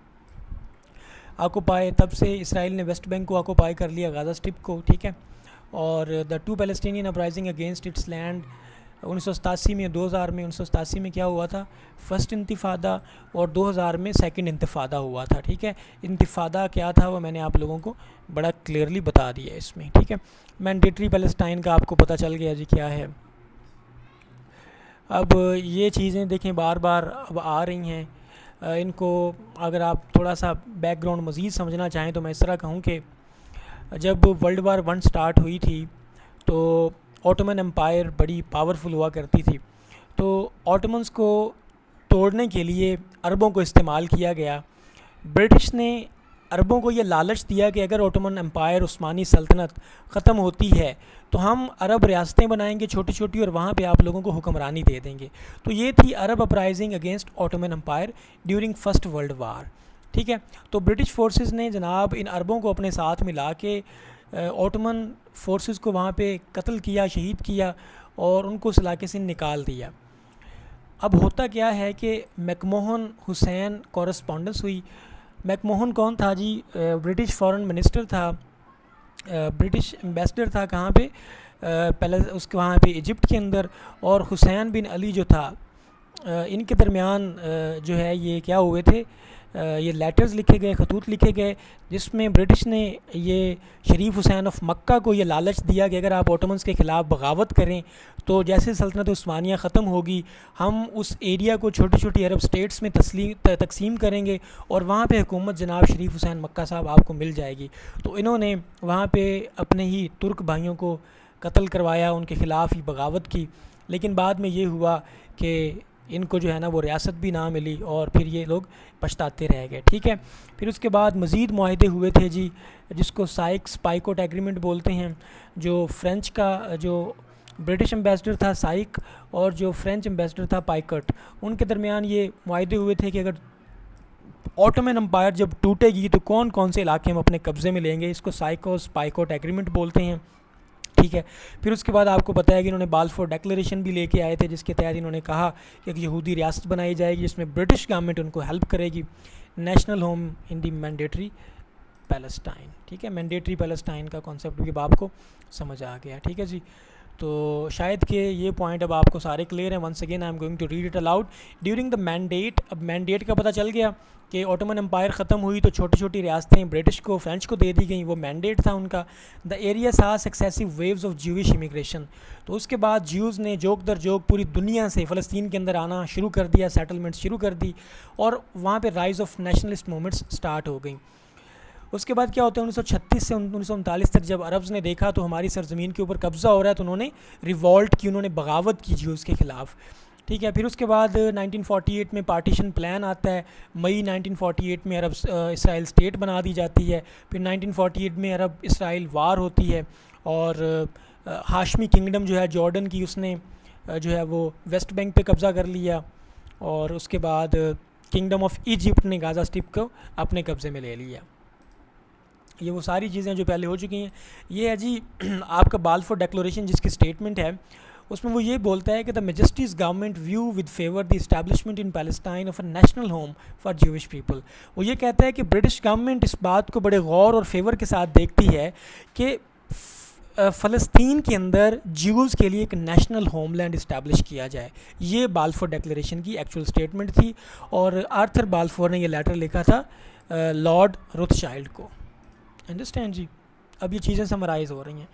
ऑक्यूपाई, तब से इसराइल ने वेस्ट बैंक को ऑक्यूपाई कर लिया, गाज़ा स्ट्रिप को, ठीक है। और the 2 Palestinian uprising against it's land 1987 में, 2000 में, 1987 में क्या हुआ था, फर्स्ट इंतिफादा, और 2000 में सेकंड इंतिफादा हुआ था, ठीक है। इंतिफादा क्या था वो मैंने आप लोगों को बड़ा क्लियरली बता दिया इसमें, ठीक है। मैंडेटरी पैलेस्टाइन का आपको पता चल गया जी क्या है। अब ये चीज़ें देखें बार बार अब आ रही हैं, इनको अगर आप थोड़ा सा बैकग्राउंड मज़ीद समझना चाहें तो मैं इस तरह कहूँ कि जब वर्ल्ड वार 1 स्टार्ट हुई थी तो ऑटोमन एम्पायर बड़ी पावरफुल हुआ करती थी, तो ऑटोमन्स को तोड़ने के लिए अरबों को इस्तेमाल किया गया। ब्रिटिश ने अरबों को ये लालच दिया कि अगर ऑटोमन एम्पायर, उस्मानी सल्तनत ख़त्म होती है तो हम अरब रियासतें बनाएंगे छोटी छोटी, और वहाँ पे आप लोगों को हुक्मरानी दे देंगे। तो ये थी Arab uprising against Ottoman Empire during First World War, ठीक है। तो ब्रिटिश फोर्सेस ने जनाब इन अरबों को अपने साथ मिला के ऑटोमन फोर्सेस को वहाँ पे कत्ल किया, शहीद किया, और उनको उस इलाके से निकाल दिया। अब होता क्या है कि मैकमोहन हुसैन कॉरस्पॉन्डेंस हुई। मैकमोहन कौन था जी, ब्रिटिश फॉरेन मिनिस्टर था, ब्रिटिश एम्बेसडर था कहाँ पे, पहले उसके वहाँ पे इजिप्ट के अंदर। और हुसैन बिन अली जो था, इनके दरमियान जो है ये क्या हुए थे, ये लेटर्स लिखे गए, खतूत लिखे गए, जिसमें ब्रिटिश ने ये शरीफ हुसैन ऑफ मक्का को ये लालच दिया कि अगर आप ऑटोमन्स के ख़िलाफ़ बगावत करें तो जैसे सल्तनत उस्मानिया ख़त्म होगी, हम उस एरिया को छोटी छोटी अरब स्टेट्स में तकसीम करेंगे और वहाँ पे हुकूमत जनाब शरीफ हुसैन मक्का साहब आपको मिल जाएगी। तो इन्होंने वहाँ पे अपने ही तुर्क भाइयों को कत्ल करवाया, उनके ख़िलाफ़ ही बगावत की। लेकिन बाद में ये हुआ कि इनको जो है ना वो रियासत भी ना मिली और फिर ये लोग पछताते रह गए, ठीक है। फिर उसके बाद मज़ीद मुआहदे हुए थे जी, जिसको साइक्स पाइकोट एग्रीमेंट बोलते हैं। जो फ्रेंच का जो ब्रिटिश एम्बेसडर था साइक, और जो फ्रेंच एम्बेसडर था पाइकट, उनके दरमियान ये मुआहदे हुए थे कि अगर ऑटोमन एम्पायर जब टूटेगी तो कौन कौन से इलाके हम अपने कब्ज़े में लेंगे। इसको साइकोस पाइकोट एग्रीमेंट बोलते हैं। ठीक है। फिर उसके बाद आपको पता है कि इन्होंने बाल्फोर डिक्लेरेशन भी लेके आए थे, जिसके तहत इन्होंने कहा कि एक यहूदी रियासत बनाई जाएगी जिसमें ब्रिटिश गवर्नमेंट उनको हेल्प करेगी, national home in the mandatory Palestine. ठीक है, मैंडेटरी पैलेस्टाइन का कॉन्सेप्ट भी अब आपको समझ आ गया। ठीक है जी, तो शायद कि ये पॉइंट अब आपको सारे क्लियर हैं। Once again I am going to read it aloud. During the mandate, अब मैंडेट का पता चल गया कि ऑटोमन एम्पायर ख़त्म हुई तो छोटी छोटी रियासतें ब्रिटिश को, फ्रेंच को दे दी गई, वो मैंडेट था उनका। द एरिया सा successive waves of Jewish immigration, तो उसके बाद ज्यूज़ ने जोक दर जोक पूरी दुनिया से फ़लस्तीन के अंदर आना शुरू कर दिया, सेटलमेंट शुरू कर दी, और वहाँ पर rise of nationalist movements start हो गई। उसके बाद क्या होता है, 1936 से 1939 तक जब अरब्स ने देखा तो हमारी सरजमीन के ऊपर कब्ज़ा हो रहा है, तो उन्होंने रिवॉल्ट की, उन्होंने बगावत की ज्यूज़ के ख़िलाफ़। ठीक है, फिर उसके बाद 1948 में पार्टीशन प्लान आता है, मई 1948 में अरब इसराइल स्टेट बना दी जाती है। फिर 1948 में अरब इसराइल वार होती है, और हाशमी किंगडम जो है जॉर्डन की, उसने जो है वो वेस्ट बैंक पे कब्ज़ा कर लिया, और उसके बाद किंगडम ऑफ इजिप्ट ने गाज़ा स्ट्रिप को अपने कब्ज़े में ले लिया। ये वो सारी चीज़ें जो पहले हो चुकी हैं। ये है जी आपका बाल्फोर डिक्लेरेशन, जिसकी स्टेटमेंट है, उसमें वो ये बोलता है कि the Majesty's government view with favour the establishment in Palestine of a national home for Jewish people. वो ये कहता है कि ब्रिटिश गवर्नमेंट इस बात को बड़े गौर और फेवर के साथ देखती है कि फ़लस्तीन के अंदर ज्यूज़ के लिए एक नेशनल होमलैंड इस्टेब्लिश किया जाए। ये बाल्फोर डिक्लेरेशन की एक्चुअल स्टेटमेंट थी, और आर्थर बाल्फोर ने ये लेटर लिखा था लॉर्ड रोथशाइल्ड को। अंडरस्टैंड जी। अब ये चीज़ें समराइज़ हो रही हैं।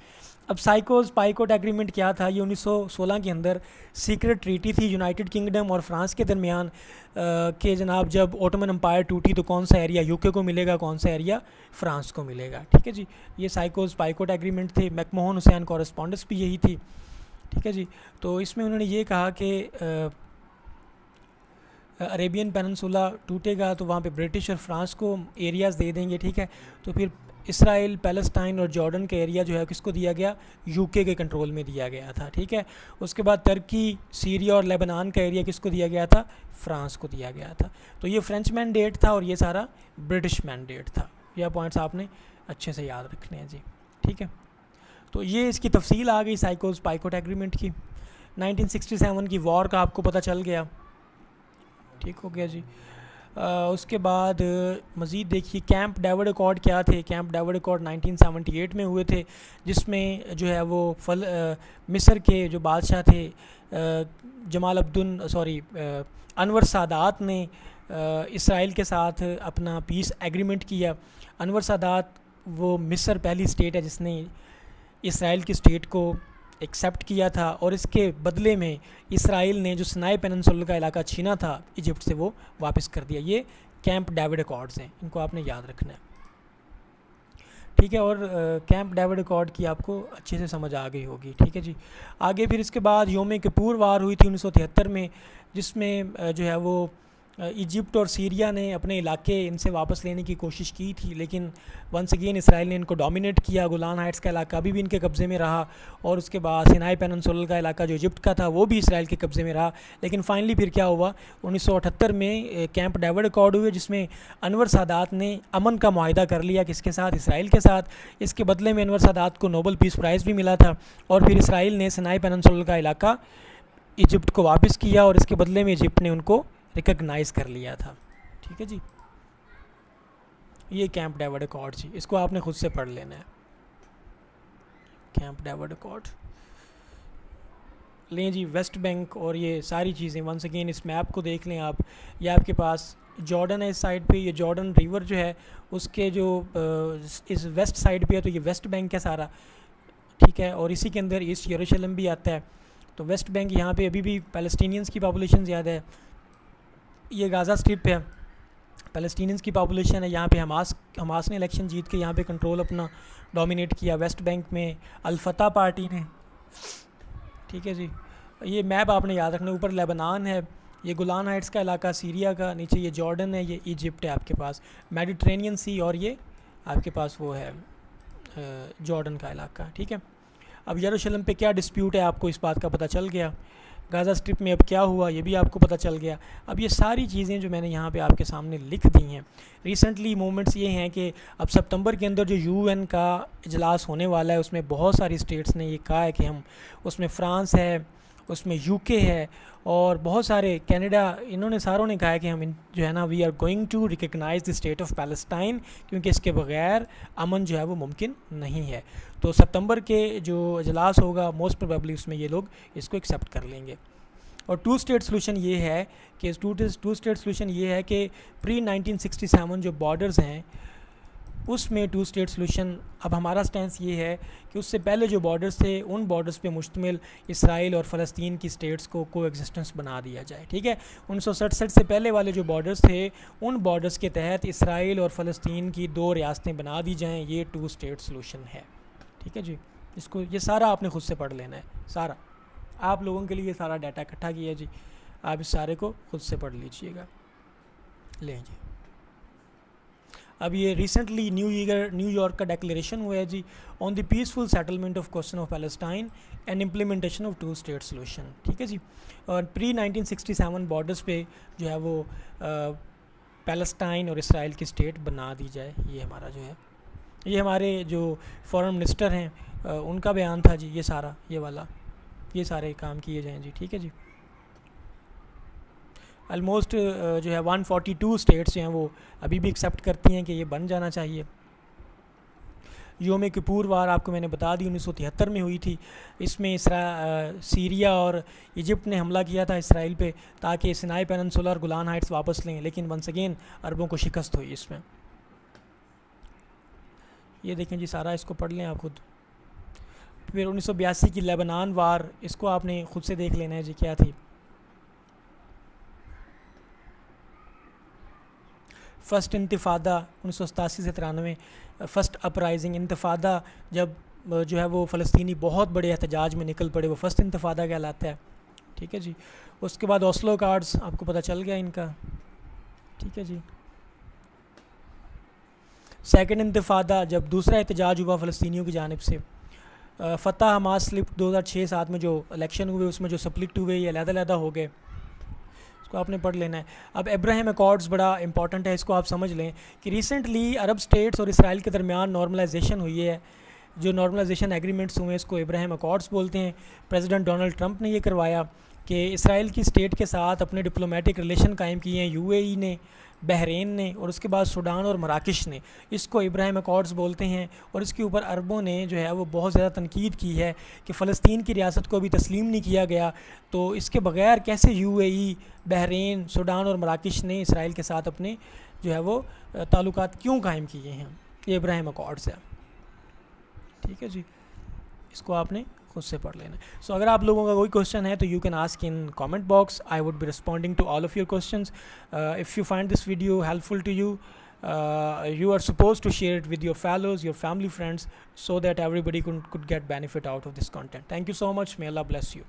अब साइकोस पाइकोट एग्रीमेंट क्या था, ये 1916 के अंदर सीक्रेट ट्रीटी थी यूनाइटेड किंगडम और फ्रांस के दरमियान कि जनाब जब ऑटोमन एम्पायर टूटी तो कौन सा एरिया यूके को मिलेगा, कौन सा एरिया फ्रांस को मिलेगा। ठीक है जी, ये साइकोस पाइकोट एग्रीमेंट थे। मैकमोहन हुसैन कॉरेस्पॉन्डेंस भी यही थी। ठीक है जी, तो इसमें उन्होंने ये कहा कि अरेबियन पेनिनसुला टूटेगा तो वहाँ पे ब्रिटिश और फ्रांस को एरियाज़ दे देंगे। ठीक है, तो फिर इसराइल, पैलेस्टाइन और जॉर्डन का एरिया जो है किसको दिया गया, यूके के कंट्रोल में दिया गया था। ठीक है, उसके बाद तुर्की, सीरिया और लेबनान का एरिया किसको दिया गया था, फ्रांस को दिया गया था। तो ये फ्रेंच मैंडेट था और ये सारा ब्रिटिश मैंडेट था। यह पॉइंट्स आपने अच्छे से याद रखने हैं जी। ठीक है, तो ये इसकी तफसील आ गई साइकोस पाइकोट एग्रीमेंट की। 1967 की वॉर का आपको पता चल गया। ठीक हो गया जी। उसके बाद मज़ीद देखिए कैंप डेविड अकॉर्ड क्या थे। कैंप डेविड अकॉर्ड 1978 में हुए थे, जिसमें जो है वो मिस्र के जो बादशाह थे अनवर सादात ने इसराइल के साथ अपना पीस एग्रीमेंट किया। अनवर सादात वो मिस्र पहली स्टेट है जिसने इसराइल की स्टेट को एक्सेप्ट किया था, और इसके बदले में इसराइल ने जो सिनाई पेनिनसुला का इलाका छीना था इजिप्ट से, वो वापस कर दिया। ये कैंप डेविड अकॉर्ड्स हैं, इनको आपने याद रखना है। ठीक है, और कैंप डेविड अकॉर्ड की आपको अच्छे से समझ आ गई होगी। ठीक है जी, आगे फिर इसके बाद योम किपुर वार हुई थी 1973 में, जिसमें जो है वो इजिप्ट और सीरिया ने अपने इलाके इनसे वापस लेने की कोशिश की थी, लेकिन वंस अगेन इसराइल ने इनको डोमिनेट किया। गोलान हाइट्स का इलाका अभी भी इनके कब्ज़े में रहा, और उसके बाद सिनाई पेनिनसुला का इलाका जो इजिप्ट का था वो भी इसराइल के कब्ज़े में रहा। लेकिन फाइनली फिर क्या हुआ, 1978 में कैंप डेविड अकॉर्ड हुए, जिसमें अनवर सादात ने अमन का मुआहिदा कर लिया, किसके साथ, इसराइल के साथ। इसके बदले में अनवर सादात को नोबल पीस प्राइज़ भी मिला था, और फिर इसराइल ने सिनाई पेनिनसुला का इलाका इजिप्ट को वापस किया, और इसके बदले में इजिप्ट ने उनको रिकॉग्नाइज़ कर लिया था। ठीक है जी, ये कैंप डेविड अकॉर्ड जी, इसको आपने खुद से पढ़ लेना है। कैंप डेविड अकॉर्ड लें जी। वेस्ट बैंक और ये सारी चीज़ें वंस अगेन इस मैप को देख लें आप। ये आपके पास जॉर्डन है इस साइड पे, ये जॉर्डन रिवर जो है उसके जो इस वेस्ट साइड पे है, तो ये वेस्ट बैंक है सारा। ठीक है, और इसी के अंदर ईस्ट यरूशलेम भी आता है। तो वेस्ट बैंक यहाँ पे अभी भी पैलेस्टीनियंस की पॉपुलेशन ज़्यादा है। ये गाज़ा स्ट्रिप है, पैलेस्टीनियंस की पॉपुलेशन है। यहाँ पे हमास ने इलेक्शन जीत के यहाँ पे कंट्रोल अपना डोमिनेट किया। वेस्ट बैंक में अल-फतह पार्टी ने। ठीक है जी, ये मैप आपने याद रखना। ऊपर लेबनान है, ये गोलान हाइट्स का इलाका सीरिया का, नीचे ये जॉर्डन है, ये इजिप्ट है आपके पास, मेडिट्रेनियन सी, और ये आपके पास वो है जॉर्डन का इलाका। ठीक है, अब यरूशलेम पे क्या डिस्प्यूट है आपको इस बात का पता चल गया। गाज़ा स्ट्रिप में अब क्या हुआ ये भी आपको पता चल गया। अब ये सारी चीज़ें जो मैंने यहाँ पे आपके सामने लिख दी हैं, रिसेंटली मूवमेंट्स ये हैं कि अब सितंबर के अंदर जो यूएन का इजलास होने वाला है उसमें बहुत सारी स्टेट्स ने ये कहा है कि हम उसमें फ़्रांस है, उसमें यूके है और बहुत सारे कनाडा, इन्होंने सारों ने कहा है कि हम जो है ना we are going to recognise the state of Palestine, क्योंकि इसके बगैर अमन जो है वो मुमकिन नहीं है। तो सितंबर के जो इजलास होगा मोस्ट प्रोबेबली उसमें ये लोग इसको एक्सेप्ट कर लेंगे। और टू स्टेट सोल्यूशन ये है कि टू स्टेट सोल्यूशन ये है कि प्री 1967 जो बॉर्डर्स हैं उसमें टू स्टेट सोल्यूशन, अब हमारा स्टैंस ये है कि उससे पहले जो बॉर्डर्स थे उन बॉर्डर्स पे मुश्तमिल इसराइल और फ़लस्तीन की स्टेट्स को कोएग्जिस्टेंस बना दिया जाए। ठीक है, 1967 से पहले वाले जो बॉर्डर्स थे उन बॉर्डर्स के तहत इसराइल और फ़लस्तीन की 2 रियासतें बना दी जाएँ। ये टू स्टेट सोल्यूशन है। ठीक है जी, इसको ये सारा आपने खुद से पढ़ लेना है, सारा आप लोगों के लिए ये सारा डाटा इकट्ठा किया जी, आप इस सारे को खुद से पढ़ लीजिएगा। लें जी, अब ये रिसेंटली न्यूयॉर्क का डिक्लेरेशन हुआ है जी on the peaceful settlement of question of Palestine and implementation of two state solution. ठीक है जी, और प्री 1967 बॉर्डर्स पे जो है वो पैलेस्टाइन और इसराइल की स्टेट बना दी जाए। ये हमारा जो है, ये हमारे जो फॉरेन मिनिस्टर हैं उनका बयान था जी, ये सारा ये वाला, ये सारे काम किए जाएँ जी। ठीक है जी, ऑलमोस्ट जो है 142 स्टेट्स जो हैं वो अभी भी एक्सेप्ट करती हैं कि ये बन जाना चाहिए। योम किपुर वार आपको मैंने बता दी 1973 में हुई थी। इसमें सीरिया और इजिप्ट ने हमला किया था इसराइल पे ताकि सिनाई पेनिनसुला और गोलान हाइट्स वापस लें, लेकिन वंस अगेन अरबों को शिकस्त हुई इसमें। ये देखें जी, सारा इसको पढ़ लें आप खुद। फिर 1982 की लेबनान वार, इसको आपने खुद से देख लेना है जी क्या थी। फ़र्स्ट इंतिफादा 1987 से 93, फ़र्स्ट अपराइजिंग इंतफादा जब जो है वो फ़लस्तीनी बहुत बड़े एहतजाज में निकल पड़े, वो फ़र्स्ट इंतफादा कहलाता है। ठीक है जी, उसके बाद ओस्लो कार्ड्स आपको पता चल गया इनका। ठीक है जी, सेकंड इंतफादा जब दूसरा एहतजाज हुआ फ़लस्तीनियों की जानिब से। फ़तह हमास स्लिप 2006-7 में जो इलेक्शन हुए उसमें जो स्प्लिट हुए ये अलग-अलग हो गए, इसको आपने पढ़ लेना है। अब अब्राहम अकॉर्ड्स बड़ा इंपॉर्टेंट है, इसको आप समझ लें कि रिसेंटली अरब स्टेट्स और इसराइल के दरमियान नॉर्मलाइजेशन हुई है। जो नॉर्मलाइजेशन एग्रीमेंट्स हुए हैं इसको अब्राहम अकॉर्ड्स बोलते हैं। प्रेसिडेंट डोनाल्ड ट्रंप ने ये करवाया कि इसराइल की स्टेट के साथ अपने डिप्लोमेटिक रिलेशन कायम किए हैं यूएई ने, बहरीन ने और उसके बाद सूडान और मराकश ने। इसको अब्राहम अकॉर्ड्स बोलते हैं और इसके ऊपर अरबों ने जो है वो बहुत ज़्यादा तनकीद की है कि फ़लस्तीन की रियासत को अभी तस्लीम नहीं किया गया, तो इसके बगैर कैसे यूएई, बहरीन, सूडान और मराकश ने इसराइल के साथ अपने जो है वो ताल्लुकात क्यों कायम किए हैं। ये अब्राहम अकॉर्ड्स है। ठीक है जी, इसको आपने खुद से पढ़ लेना। सो अगर आप लोगों का कोई क्वेश्चन है तो you can ask in comment box, I would be responding to all of your questions. If you find this video helpful to you, you are supposed to share it with your fellows, your family, friends, so that everybody could get benefit out of this content. Thank you so much. May Allah bless you.